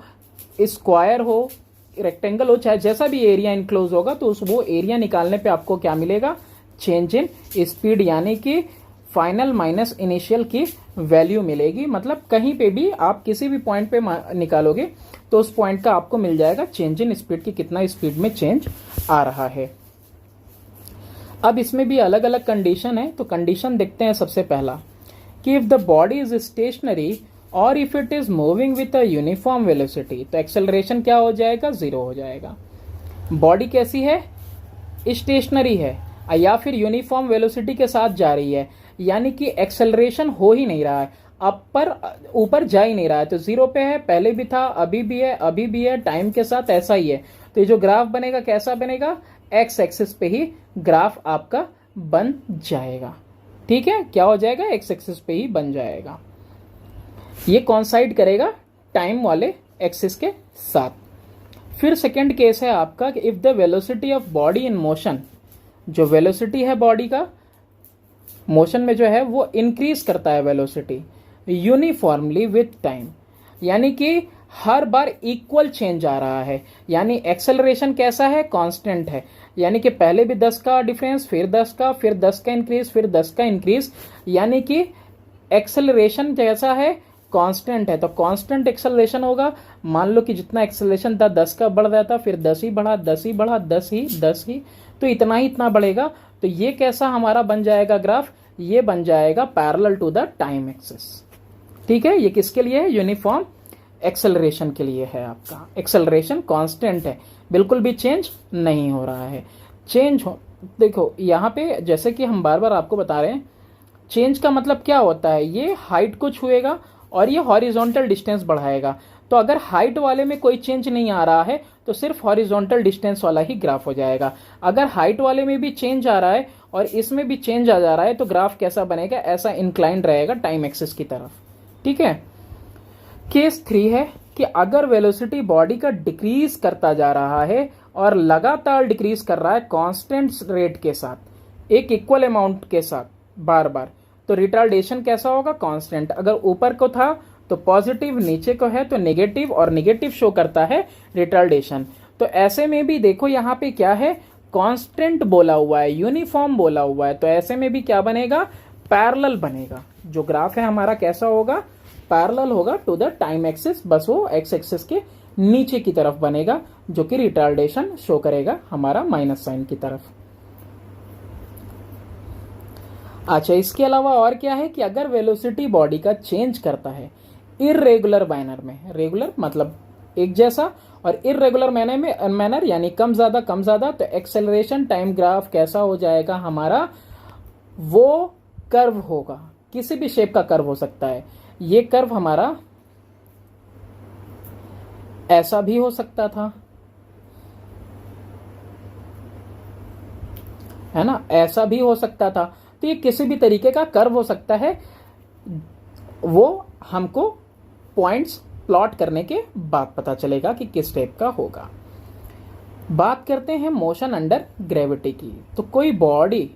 स्क्वायर हो, रेक्टेंगल हो, चाहे जैसा भी एरिया इनक्लोज होगा, तो उस वो एरिया निकालने पे आपको क्या मिलेगा, चेंज इन स्पीड, यानी कि फाइनल माइनस इनिशियल की वैल्यू मिलेगी। मतलब कहीं पे भी आप किसी भी पॉइंट पे निकालोगे तो उस पॉइंट का आपको मिल जाएगा चेंज इन स्पीड की कितना स्पीड में चेंज आ रहा है। अब इसमें भी अलग अलग कंडीशन है, तो कंडीशन देखते हैं। सबसे पहला कि if the body is stationary और if it is moving with a uniform velocity, तो एक्सेलरेशन क्या हो जाएगा, 0 हो जाएगा। बॉडी कैसी है, स्टेशनरी है या फिर यूनिफॉर्म वेलोसिटी के साथ जा रही है, यानी कि एक्सेलरेशन हो ही नहीं रहा है, ऊपर जा ही नहीं रहा है, तो 0 पे है, पहले भी था, अभी भी है, अभी भी है, टाइम के साथ ऐसा ही है। तो ये जो ग्राफ बनेगा कैसा बनेगा, एक्स एक्सिस पे ही ग्राफ आपका बन जाएगा। ठीक है, क्या हो जाएगा, एक्स एक्सिस पे ही बन जाएगा। ये कॉन्साइड करेगा टाइम वाले एक्सिस के साथ। फिर सेकंड केस है आपका कि if the velocity of body in motion, जो वेलोसिटी है बॉडी का मोशन में जो है वो इंक्रीज करता है वेलोसिटी यूनिफॉर्मली विथ टाइम, यानी कि हर बार इक्वल चेंज आ रहा है, यानी एक्सेलरेशन कैसा है, कांस्टेंट है, यानी कि पहले भी 10 का डिफरेंस, फिर 10 का, फिर 10 का इंक्रीज, फिर 10 का इंक्रीज, यानी कि एक्सेलरेशन जैसा है, कांस्टेंट है। तो कांस्टेंट एक्सेलरेशन होगा, मान लो कि जितना एक्सेलरेशन था 10 का बढ़ रहा था, फिर 10 ही बढ़ा, 10 ही बढ़ा, 10 ही, तो इतना ही इतना बढ़ेगा। तो ये कैसा हमारा बन जाएगा ग्राफ, ये बन जाएगा parallel to the time axis. ठीक है, ये किसके लिए है, यूनिफॉर्म एक्सेलरेशन के लिए है। आपका एक्सेलरेशन कांस्टेंट है, बिल्कुल भी चेंज नहीं हो रहा है। देखो यहाँ पे जैसे कि हम बार बार आपको बता रहे हैं, चेंज का मतलब क्या होता है, ये हाइट को छुएगा और ये हॉरिजॉन्टल डिस्टेंस बढ़ाएगा। तो अगर हाइट वाले में कोई चेंज नहीं आ रहा है तो सिर्फ हॉरिजॉन्टल डिस्टेंस वाला ही ग्राफ हो जाएगा। अगर हाइट वाले में भी चेंज आ रहा है और इसमें भी चेंज आ जा रहा है तो ग्राफ कैसा बनेगा, ऐसा इंक्लाइंड रहेगा टाइम एक्सिस की तरफ। ठीक है। केस 3 है कि अगर वेलोसिटी बॉडी का डिक्रीज करता जा रहा है और लगातार डिक्रीज कर रहा है कांस्टेंट रेट के साथ, एक इक्वल अमाउंट के साथ बार बार, तो रिटार्डेशन कैसा होगा, कांस्टेंट। अगर ऊपर को था तो पॉजिटिव, नीचे को है तो नेगेटिव, और नेगेटिव शो करता है रिटार्डेशन। तो ऐसे में भी देखो यहाँ पे क्या है, कांस्टेंट बोला हुआ है, यूनिफॉर्म बोला हुआ है, तो ऐसे में भी क्या बनेगा, पैरेलल बनेगा। जो ग्राफ है हमारा कैसा होगा, पैरेलल होगा टू द टाइम एक्सिस, बस वो एक्स एक्सिस के नीचे की तरफ बनेगा, जो कि रिटार्डेशन शो करेगा हमारा माइनस साइन की तरफ। अच्छा, इसके अलावा और क्या है कि अगर वेलोसिटी बॉडी का चेंज करता है इर्रेगुलर मैनर में, रेगुलर मतलब एक जैसा, और इर्रेगुलर मैनर यानी कम ज्यादा कम ज्यादा, तो एक्सेलरेशन टाइम ग्राफ कैसा हो जाएगा हमारा, वो कर्व होगा, किसी भी शेप का कर्व हो सकता है। ये कर्व हमारा ऐसा भी हो सकता था, है ना, ऐसा भी हो सकता था। तो ये किसी भी तरीके का कर्व हो सकता है, वो हमको पॉइंट्स प्लॉट करने के बाद पता चलेगा कि किस टाइप का होगा। बात करते हैं मोशन अंडर ग्रेविटी की। तो कोई बॉडी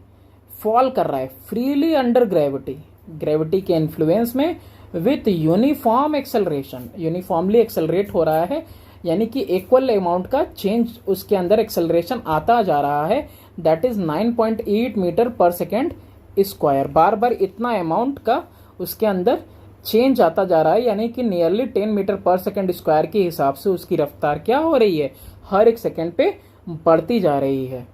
फॉल कर रहा है फ्रीली अंडर ग्रेविटी, ग्रेविटी के इन्फ्लुएंस में with uniform acceleration, uniformly accelerate हो रहा है, यानी कि इक्वल अमाउंट का चेंज उसके अंदर एक्सेलरेशन आता जा रहा है, दैट इज 9.8 मीटर पर सेकेंड स्क्वायर। बार बार इतना अमाउंट का उसके अंदर चेंज आता जा रहा है, यानी कि नियरली 10 मीटर पर सेकेंड स्क्वायर के हिसाब से उसकी रफ्तार क्या हो रही है, हर एक सेकेंड पे बढ़ती जा रही है।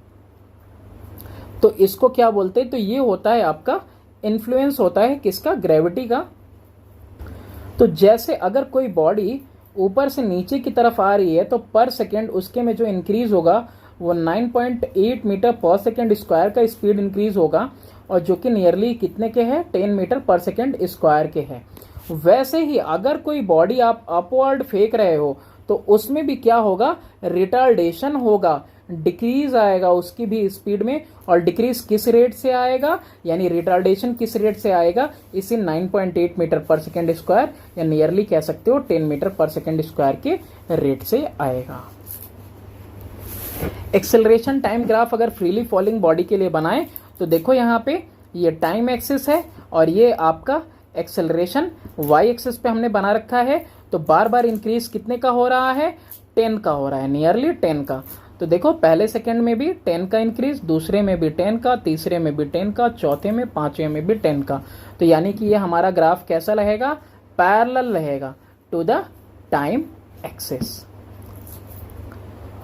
तो इसको क्या बोलते हैं, तो ये होता है आपका इन्फ्लुएंस होता है किसका, ग्रेविटी का। तो जैसे अगर कोई बॉडी ऊपर से नीचे की तरफ आ रही है तो पर सेकेंड उसके में जो इंक्रीज होगा वो 9.8 मीटर पर सेकेंड स्क्वायर का स्पीड इंक्रीज होगा, और जो कि नियरली कितने के हैं, 10 मीटर पर सेकेंड स्क्वायर के हैं। वैसे ही अगर कोई बॉडी आप अपवर्ड फेंक रहे हो तो उसमें भी क्या होगा, रिटार्डेशन होगा, डिक्रीज आएगा उसकी भी स्पीड में। और डिक्रीज किस रेट से आएगा, यानी रिटार्डेशन किस रेट से आएगा, इसी 9.8 मीटर पर सेकेंड स्क्वायर या नियरली कह सकते हो 10 मीटर पर सेकेंड स्क्वायर के रेट से आएगा। एक्सेलरेशन टाइम ग्राफ अगर फ्रीली फॉलिंग बॉडी के लिए बनाएं तो देखो यहाँ पे ये टाइम एक्सिस है और ये आपका एक्सेलरेशन वाई एक्सिस पे हमने बना रखा है। तो बार बार इंक्रीज कितने का हो रहा है, 10 का हो रहा है, नियरली 10 का। तो देखो पहले सेकंड में भी 10 का इंक्रीज, दूसरे में भी 10 का, तीसरे में भी 10 का, चौथे में, पांचवें में भी 10 का। तो यानी कि ये हमारा ग्राफ कैसा रहेगा, पैरेलल रहेगा टू द टाइम एक्सिस।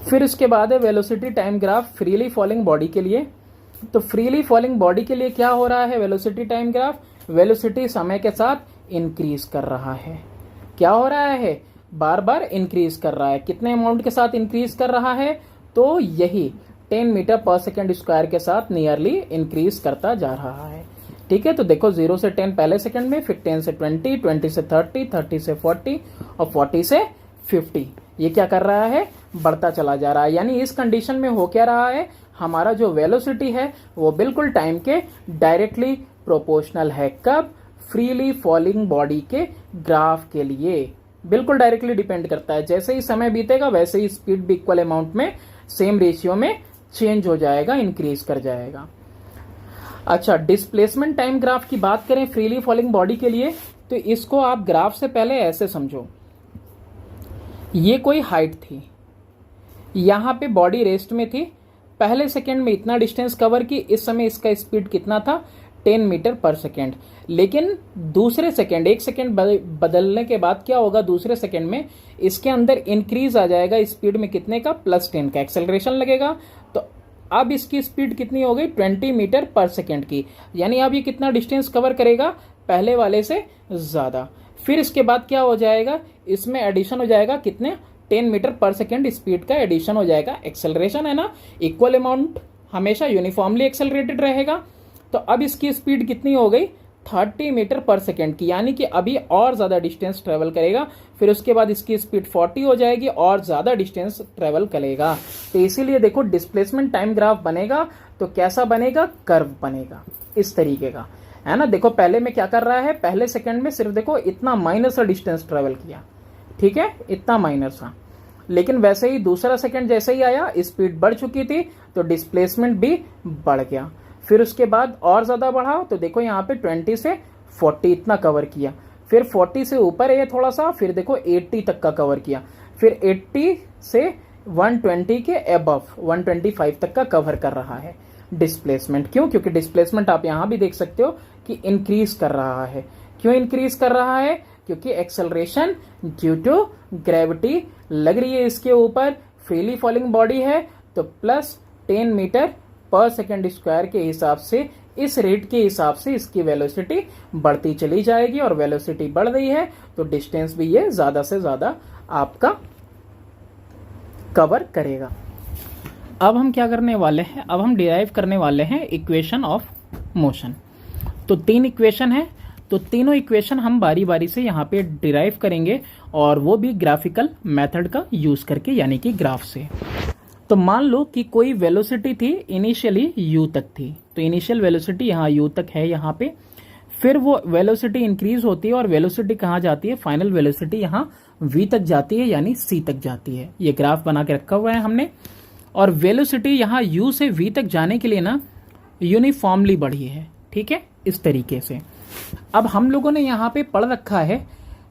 फिर इसके बाद है velocity time graph freely falling body के लिए। तो फ्रीली फॉलिंग बॉडी के लिए क्या हो रहा है, वेलोसिटी टाइम ग्राफ, वेलोसिटी समय के साथ इंक्रीज कर रहा है। क्या हो रहा है, बार बार इंक्रीज कर रहा है। कितने अमाउंट के साथ इंक्रीज कर रहा है, तो यही 10 मीटर पर सेकेंड स्क्वायर के साथ नियरली इंक्रीज करता जा रहा है। ठीक है, तो देखो 0 से 10 पहले सेकंड में, फिर 10 से 20, 20 से 30, 30 से 40 और 40 से 50। ये क्या कर रहा है, बढ़ता चला जा रहा है। यानी इस कंडीशन में हो क्या रहा है, हमारा जो वेलोसिटी है वो बिल्कुल टाइम के डायरेक्टली प्रोपोर्शनल है। कब, फ्रीली फॉलिंग बॉडी के ग्राफ के लिए बिल्कुल डायरेक्टली डिपेंड करता है। जैसे ही समय बीतेगा वैसे ही स्पीड भी इक्वल अमाउंट में सेम रेशियो में चेंज हो जाएगा, इंक्रीज कर जाएगा। अच्छा, डिस्प्लेसमेंट टाइम ग्राफ की बात करें फ्रीली फॉलिंग बॉडी के लिए, तो इसको आप ग्राफ से पहले ऐसे समझो, ये कोई हाइट थी, यहां पे बॉडी रेस्ट में थी, पहले सेकंड में इतना डिस्टेंस कवर की, इस समय इसका स्पीड कितना था, 10 मीटर पर सेकेंड। लेकिन दूसरे सेकंड, एक सेकंड बदलने के बाद क्या होगा, दूसरे सेकंड में इसके अंदर इंक्रीज आ जाएगा स्पीड में कितने का, +10 का एक्सेलरेशन लगेगा। तो अब इसकी स्पीड कितनी हो गई, 20 मीटर पर सेकेंड की। यानी अब ये कितना डिस्टेंस कवर करेगा, पहले वाले से ज्यादा। फिर इसके बाद क्या हो जाएगा, इसमें एडिशन हो जाएगा कितने, 10 मीटर पर सेकेंड स्पीड का एडिशन हो जाएगा। एक्सेलरेशन है ना, इक्वल अमाउंट हमेशा यूनिफॉर्मली एक्सेलरेटेड रहेगा। तो अब इसकी स्पीड कितनी हो गई, 30 मीटर पर सेकेंड की, यानी कि अभी और ज्यादा डिस्टेंस ट्रेवल करेगा। फिर उसके बाद इसकी स्पीड 40 हो जाएगी और ज्यादा डिस्टेंस ट्रेवल करेगा। तो इसीलिए देखो डिस्प्लेसमेंट टाइम ग्राफ बनेगा तो कैसा बनेगा, कर्व बनेगा इस तरीके का, है ना। देखो पहले में क्या कर रहा है, पहले सेकंड में सिर्फ देखो इतना माइनर सा डिस्टेंस ट्रेवल किया, ठीक है, इतना माइनर सा। लेकिन वैसे ही दूसरा सेकंड जैसे ही आया स्पीड बढ़ चुकी थी तो डिस्प्लेसमेंट भी बढ़ गया। फिर उसके बाद और ज्यादा बढ़ा तो देखो यहाँ पे 20 से 40 इतना कवर किया, फिर 40 से ऊपर है थोड़ा सा, फिर देखो 80 तक का कवर किया, फिर 80 से 120 के अबव 125 तक का कवर कर रहा है डिस्प्लेसमेंट। क्यों, क्योंकि डिस्प्लेसमेंट आप यहाँ भी देख सकते हो कि इंक्रीज कर रहा है। क्यों इंक्रीज कर रहा है, क्योंकि एक्सेलरेशन ड्यू टू ग्रेविटी लग रही है इसके ऊपर, फ्रीली फॉलिंग बॉडी है तो +10 मीटर पर सेकेंड स्क्वायर के हिसाब से, इस रेट के हिसाब से इसकी वेलोसिटी बढ़ती चली जाएगी। और वेलोसिटी बढ़ रही है तो डिस्टेंस भी ये ज्यादा से ज्यादा आपका कवर करेगा। अब हम क्या करने वाले हैं, अब हम डिराइव करने वाले हैं इक्वेशन ऑफ मोशन। तो 3 इक्वेशन है, तो तीनों इक्वेशन हम बारी बारी से यहाँ पे डिराइव करेंगे और वो भी ग्राफिकल मेथड का यूज करके, यानी कि ग्राफ से। तो मान लो कि कोई वेलोसिटी थी इनिशियली u तक थी, तो इनिशियल वेलोसिटी यहाँ u तक है यहाँ पे, फिर वो वेलोसिटी इंक्रीज होती है और वेलोसिटी कहाँ जाती है, फाइनल वेलोसिटी यहाँ v तक जाती है, यानी c तक जाती है। ये ग्राफ बना के रखा हुआ है हमने। और वेलोसिटी यहाँ u से v तक जाने के लिए ना यूनिफॉर्मली बढ़ी है, ठीक है, इस तरीके से। अब हम लोगों ने यहाँ पे पढ़ रखा है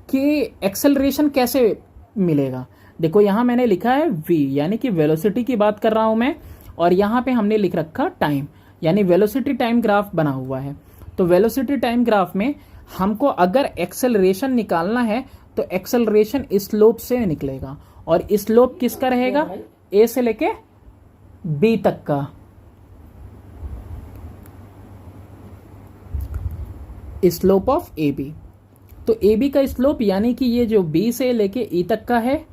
कि एक्सेलरेशन कैसे मिलेगा। देखो यहाँ मैंने लिखा है v, यानी कि वेलोसिटी की बात कर रहा हूँ मैं, और यहाँ पे हमने लिख रखा टाइम, यानी वेलोसिटी टाइम ग्राफ बना हुआ है। तो वेलोसिटी टाइम ग्राफ में हमको अगर एक्सेलरेशन निकालना है तो एक्सेलरेशन स्लोप से निकलेगा, और स्लोप किसका रहेगा, ए से लेके बी तक का। स्लोप ऑफ ए बी, तो ए बी का स्लोप यानी कि ये जो बी से लेके ई तक का है,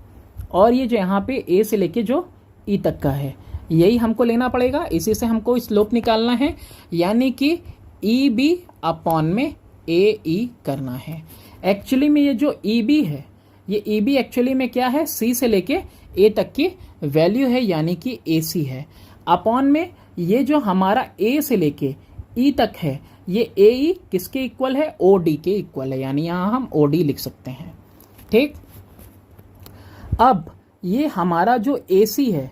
और ये जो यहाँ पे ए से लेके जो ई तक का है, यही हमको लेना पड़ेगा। इसी से हमको स्लोप निकालना है, यानी कि ई बी अपॉन में ए ई करना है। एक्चुअली में ये जो ई बी है, ये ई बी एक्चुअली में क्या है, सी से लेके ए तक की वैल्यू है, यानी कि ए सी है। अपॉन में ये जो हमारा ए से लेके ई तक है, ये ए ई किसके इक्वल है, ओ डी के इक्वल है, यानी यहां हम ओ डी लिख सकते हैं। ठीक, अब ये हमारा जो ए सी है,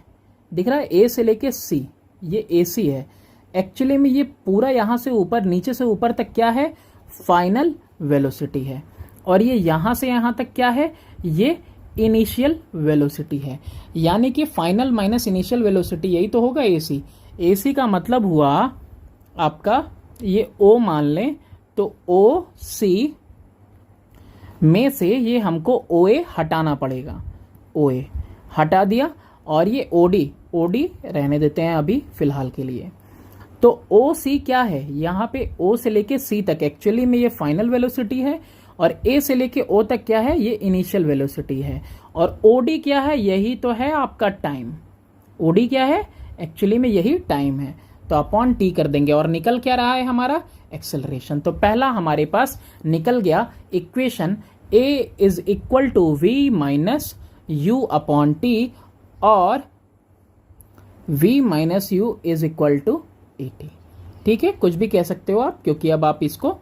दिख रहा है ए से लेके सी, ये ए सी है। एक्चुअली में ये पूरा यहां से ऊपर, नीचे से ऊपर तक क्या है, फाइनल वेलोसिटी है, और ये यहां से यहां तक क्या है, ये इनिशियल वेलोसिटी है। यानी कि फाइनल माइनस इनिशियल वेलोसिटी, यही तो होगा ए सी। ए सी का मतलब हुआ आपका, ये ओ मान लें तो ओ सी में से ये हमको ओ ए हटाना पड़ेगा, ओ ए हटा दिया, और ये ओ डी रहने देते हैं अभी फिलहाल के लिए। तो ओ सी क्या है, यहाँ पे ओ से लेके सी तक एक्चुअली में ये फाइनल वेलोसिटी है, और ए से लेके ओ तक क्या है, ये इनिशियल वेलोसिटी है, और ओ डी क्या है, यही तो है आपका टाइम। ओ डी क्या है, एक्चुअली में यही टाइम है। तो अपॉन टी कर देंगे, और निकल क्या रहा है हमारा, एक्सेलरेशन। तो पहला हमारे पास निकल गया equation, a is equal to v minus u upon t, और v minus u is equal to a t. ठीक है, कुछ भी कह सकते हो आप, क्योंकि अब आप इसको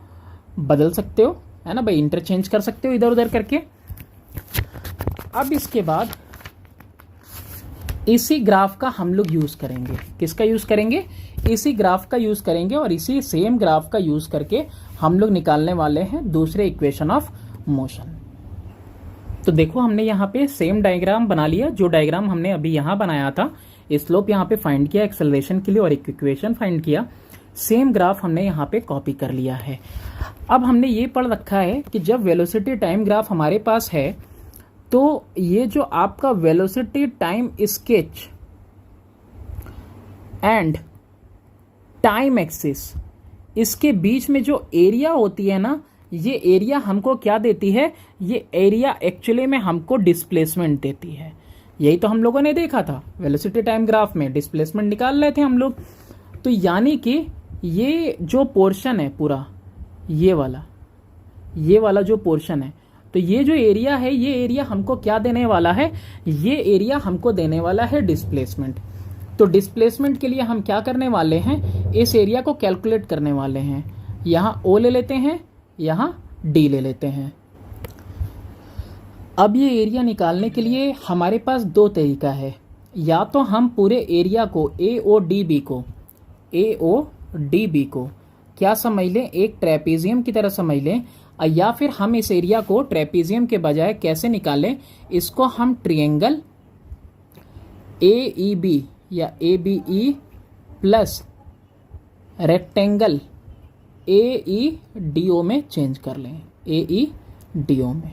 बदल सकते हो, है ना भाई, इंटरचेंज कर सकते हो इधर उधर करके। अब इसके बाद इसी ग्राफ का हम लोग यूज करेंगे, किसका यूज करेंगे, इसी ग्राफ का यूज करेंगे, और इसी सेम ग्राफ का यूज करके हम लोग निकालने वाले हैं दूसरे इक्वेशन ऑफ मोशन। तो देखो हमने यहाँ पे सेम डायग्राम बना लिया, जो डायग्राम हमने अभी यहाँ बनाया था, स्लोप यहाँ पे फाइंड किया एक्सेलरेशन के लिए, और इक्वेशन फाइंड किया, सेम ग्राफ हमने यहाँ पे कॉपी कर लिया है। अब हमने ये पढ़ रखा है कि जब वेलोसिटी टाइम ग्राफ हमारे पास है, तो ये जो आपका velocity time sketch and time axis, इसके बीच में जो एरिया होती है ना, ये एरिया हमको क्या देती है, ये एरिया एक्चुअली में हमको डिस्प्लेसमेंट देती है। यही तो हम लोगों ने देखा था वेलोसिटी टाइम ग्राफ में, डिस्प्लेसमेंट निकाल रहे थे हम लोग। तो यानी कि ये जो पोर्शन है पूरा, ये वाला जो पोर्शन है, तो ये जो एरिया है, ये एरिया हमको क्या देने वाला है, ये एरिया हमको देने वाला है डिस्प्लेसमेंट। तो डिस्प्लेसमेंट के लिए हम क्या करने वाले हैं, इस एरिया को कैलकुलेट करने वाले हैं। यहाँ ओ ले लेते हैं, यहाँ डी ले लेते हैं। अब ये एरिया निकालने के लिए हमारे पास दो तरीका है, या तो हम पूरे एरिया को ए ओ डी बी को क्या समझ लें, एक ट्रेपेजियम की तरह समझ लें, या फिर हम इस एरिया को ट्रेपेजियम के बजाय कैसे निकालें, इसको हम ट्रायंगल ए ई बी या A B E plus rectangle A E D O में चेंज कर लें, ए ई डी ओ में।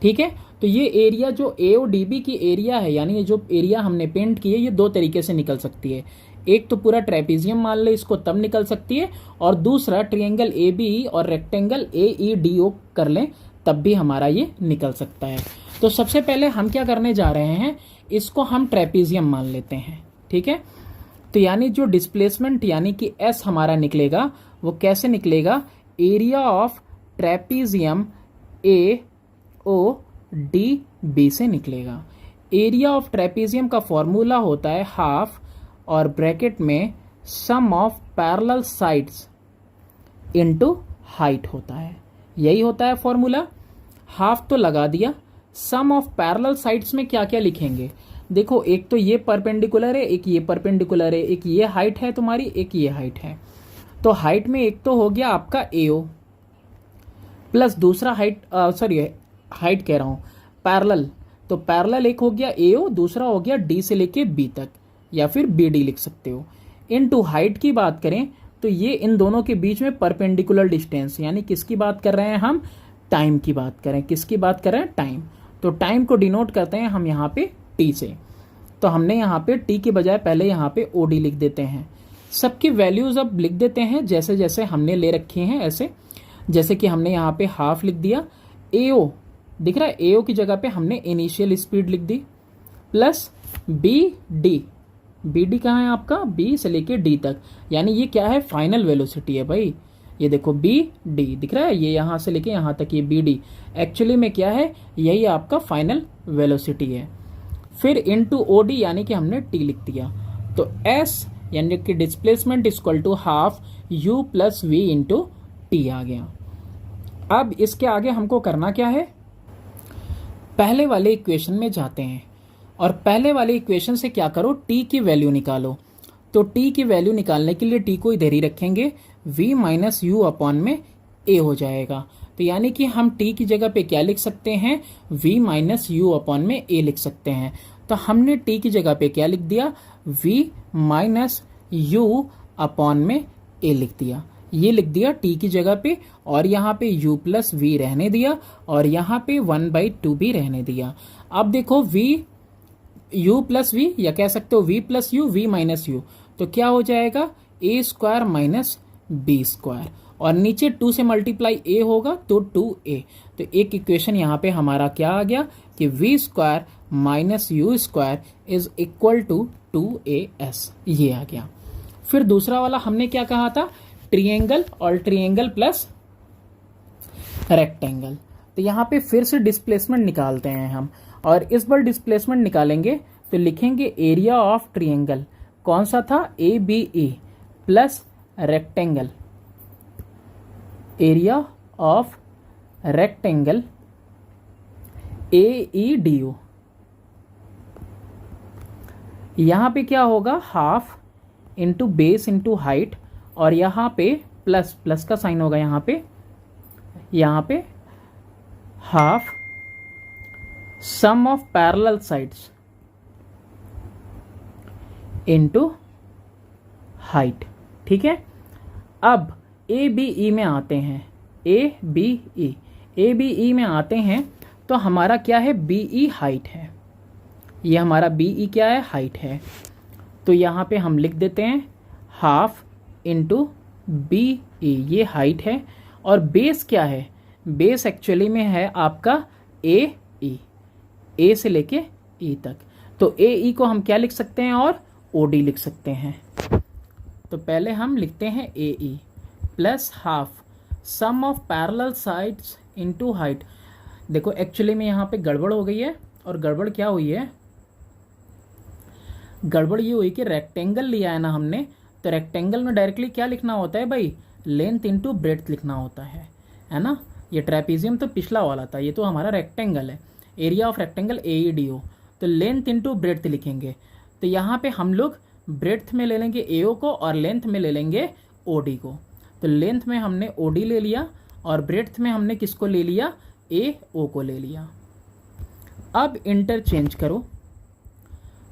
ठीक है, तो ये एरिया जो ए ओ डी बी की एरिया है, यानी ये जो एरिया हमने पेंट की है, ये दो तरीके से निकल सकती है। एक तो पूरा ट्रेपेजियम मान ले इसको, तब निकल सकती है, और दूसरा ट्रायंगल ए बी ई और रेक्टेंगल ए ई डी ओ कर लें, तब भी हमारा ये निकल सकता है। तो सबसे पहले हम क्या करने जा रहे हैं, इसको हम ट्रेपेजियम मान लेते हैं। ठीक है, तो यानी जो डिस्प्लेसमेंट यानी कि एस हमारा निकलेगा, वो कैसे निकलेगा, area of trapezium A O D B से निकलेगा। एरिया ऑफ ट्रेपेजियम का फॉर्मूला होता है हाफ, और ब्रैकेट में sum of parallel sides into height होता है, यही होता है फॉर्मूला। हाफ तो लगा दिया, सम ऑफ पैरेलल साइड्स में क्या क्या लिखेंगे, देखो एक तो ये परपेंडिकुलर है, एक ये परपेंडिकुलर है, एक ये हाइट है तुम्हारी, एक ये हाइट है। तो हाइट में एक तो हो गया आपका एओ, प्लस दूसरा हाइट, सॉरी हाइट कह रहा हूँ, पैरेलल, तो पैरेलल एक हो गया AO, दूसरा हो गया D से लेके B तक, या फिर BD लिख सकते हो। इनटू हाइट की बात करें तो ये इन दोनों के बीच में परपेंडिकुलर डिस्टेंस, यानी किसकी बात कर रहे हैं हम, टाइम की बात करें, किसकी बात कर रहे हैं, टाइम। तो टाइम को डिनोट करते हैं हम यहाँ पे T से, तो हमने यहाँ पे T के बजाय पहले यहाँ पे OD लिख देते हैं। सबकी वैल्यूज अब लिख देते हैं जैसे जैसे हमने ले रखी हैं ऐसे, जैसे कि हमने यहाँ पे हाफ लिख दिया, AO दिख रहा है, AO की जगह पे हमने इनिशियल स्पीड लिख दी, प्लस BD कहाँ है आपका, B से लेके D तक, यानी ये क्या है, फाइनल वेलोसिटी है भाई। ये देखो BD दिख रहा है, ये यहाँ से लेके यहाँ तक ये BD एक्चुअली में क्या है, यही आपका फाइनल वेलोसिटी है। फिर इनटू OD यानी कि हमने T लिख दिया, तो S यानी कि displacement equal to half U plus V into T आ गया। अब इसके आगे हमको करना क्या है, पहले वाले इक्वेशन में जाते हैं और पहले वाले इक्वेशन से क्या करो, T की वैल्यू निकालो। तो T की वैल्यू निकालने के लिए T को इधर ही रखेंगे, V माइनस यू अपॉन में A हो जाएगा। तो यानी कि हम T की जगह पे क्या लिख सकते हैं, V माइनस यू अपॉन में A लिख सकते हैं। तो हमने T की जगह पे क्या लिख दिया, V माइनस यू अपॉन में A लिख दिया, ये लिख दिया T की जगह पे, और यहाँ पे U प्लस V रहने दिया, और यहाँ पे 1/2 भी रहने दिया। अब देखो V U प्लस V, या कह सकते हो V plus U, V minus U, तो क्या हो जाएगा, A square minus B square, और नीचे 2 से मल्टीप्लाई A होगा तो 2A। तो एक इक्वेशन यहाँ पे हमारा क्या आ गया कि V square minus U square is equal to 2AS, ये आ गया। फिर दूसरा वाला हमने क्या कहा था, ट्रिएंगल और ट्रिएंगल प्लस रेक्टेंगल। तो यहाँ पे फिर से डिस्प्लेसमेंट निकालते हैं हम, और इस बार डिस्प्लेसमेंट निकालेंगे तो लिखेंगे एरिया ऑफ ट्रिएंगल, कौन सा था, ABE plus rectangle, area of rectangle AEDO। यहाँ पे क्या होगा, half into base into height, और यहाँ पे प्लस, प्लस का साइन होगा यहाँ पे half sum of parallel sides into height. ठीक है, अब ABE में आते हैं, ABE में आते हैं तो हमारा क्या है, BE हाइट है, ये हमारा BE क्या है, हाइट है। तो यहाँ पे हम लिख देते हैं हाफ इंटू BE, ये हाइट है, और बेस क्या है, बेस एक्चुअली में है आपका AE, A से लेके E तक। तो AE को हम क्या लिख सकते हैं, और OD लिख सकते हैं। तो पहले हम लिखते हैं AE plus half sum of parallel sides into height. देखो एक्चुअली में यहाँ पे गड़बड़ हो गई है, और गड़बड़ क्या हुई है, गड़बड़ ये हुई कि रेक्टेंगल लिया है ना हमने, तो रेक्टेंगल में डायरेक्टली क्या लिखना होता है भाई, लेंथ इंटू ब्रेड्थ लिखना होता है ना। ये ट्रेपीजियम तो पिछला वाला था, ये तो हमारा रेक्टेंगल है, एरिया ऑफ रेक्टेंगल AEDO, तो लेंथ इंटू ब्रेड्थ लिखेंगे। तो यहाँ पे हम लोग ब्रेड्थ में ले लेंगे AO को, और लेंथ में ले लेंगे OD को। तो लेंथ में हमने OD ले लिया, और ब्रेड्थ में हमने किसको ले लिया, AO को ले लिया। अब इंटरचेंज करो,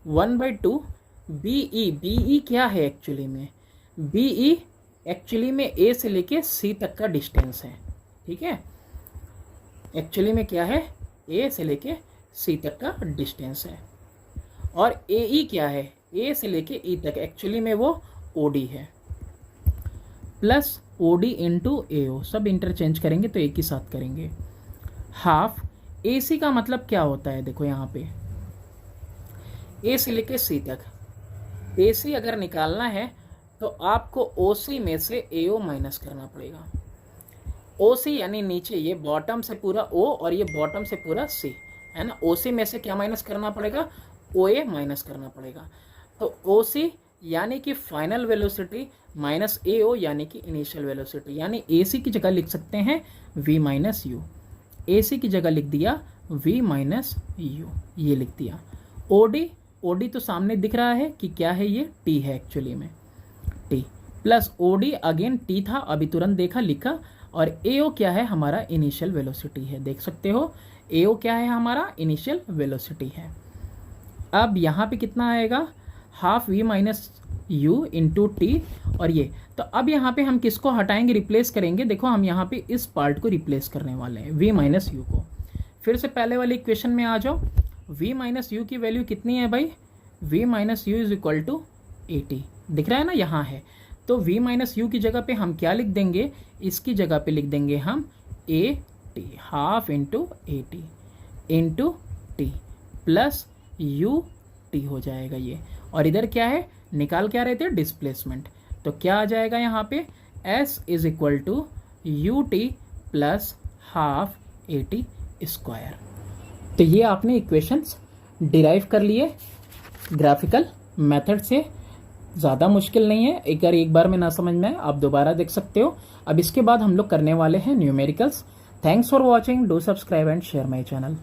1/2 BE क्या है एक्चुअली में, BE एक्चुअली में A से लेके C तक का डिस्टेंस है। ठीक है, एक्चुअली में क्या है, A से लेके C तक का डिस्टेंस है, और AE क्या है, A से लेके E तक, एक्चुअली में वो OD है, प्लस OD इंटू AO, सब इंटरचेंज करेंगे तो एक ही साथ करेंगे। हाफ AC का मतलब क्या होता है, देखो यहाँ पे A से लेके C तक, AC अगर निकालना है तो आपको OC में से AO माइनस करना पड़ेगा। OC यानी नीचे, ये बॉटम से पूरा O और ये बॉटम से पूरा C है ना। OC में से क्या माइनस करना पड़ेगा, OA माइनस करना पड़ेगा। तो OC यानी कि फाइनल वेलोसिटी माइनस AO यानी कि इनिशियल वेलोसिटी, यानी AC की जगह लिख सकते हैं V माइनस U, AC की जगह लिख दिया V माइनस U, ये लिख दिया। OD तो सामने दिख रहा है कि क्या है, ये T है एक्चुअली में, T plus OD again T था, अभी तुरंत देखा लिखा, और AO क्या है, हमारा इनिशियल वेलोसिटी है। देख सकते हो AO क्या है, हमारा इनिशियल वेलोसिटी है। अब यहाँ पे कितना आएगा, half v minus you into T, और ये तो अब यहाँ पे हम किसको हटाएंगे, रिप्लेस करेंगे। देखो हम यहाँ पे इस पार्ट को रिप्लेस करने वाले हैं, v माइनस यू को। फिर से पहले वाली इक्वेशन में आ जाओ। v माइनस यू की वैल्यू कितनी है भाई, v minus u is equal to 80, दिख रहा है ना, यहाँ है। तो v माइनस यू की जगह पे हम क्या लिख देंगे, इसकी जगह पे लिख देंगे हम AT, half into AT into T plus U T हो जाएगा ये। और इधर क्या है, निकाल क्या रहे थे, डिस्प्लेसमेंट। तो क्या आ जाएगा यहाँ पे, S is equal to u t plus half AT square. तो ये आपने इक्वेशंस डिराइव कर लिए ग्राफिकल मेथड से, ज़्यादा मुश्किल नहीं है। अगर एक बार में ना समझ में आए आप दोबारा देख सकते हो। अब इसके बाद हम लोग करने वाले हैं numericals. Thanks for watching, do subscribe and share my channel.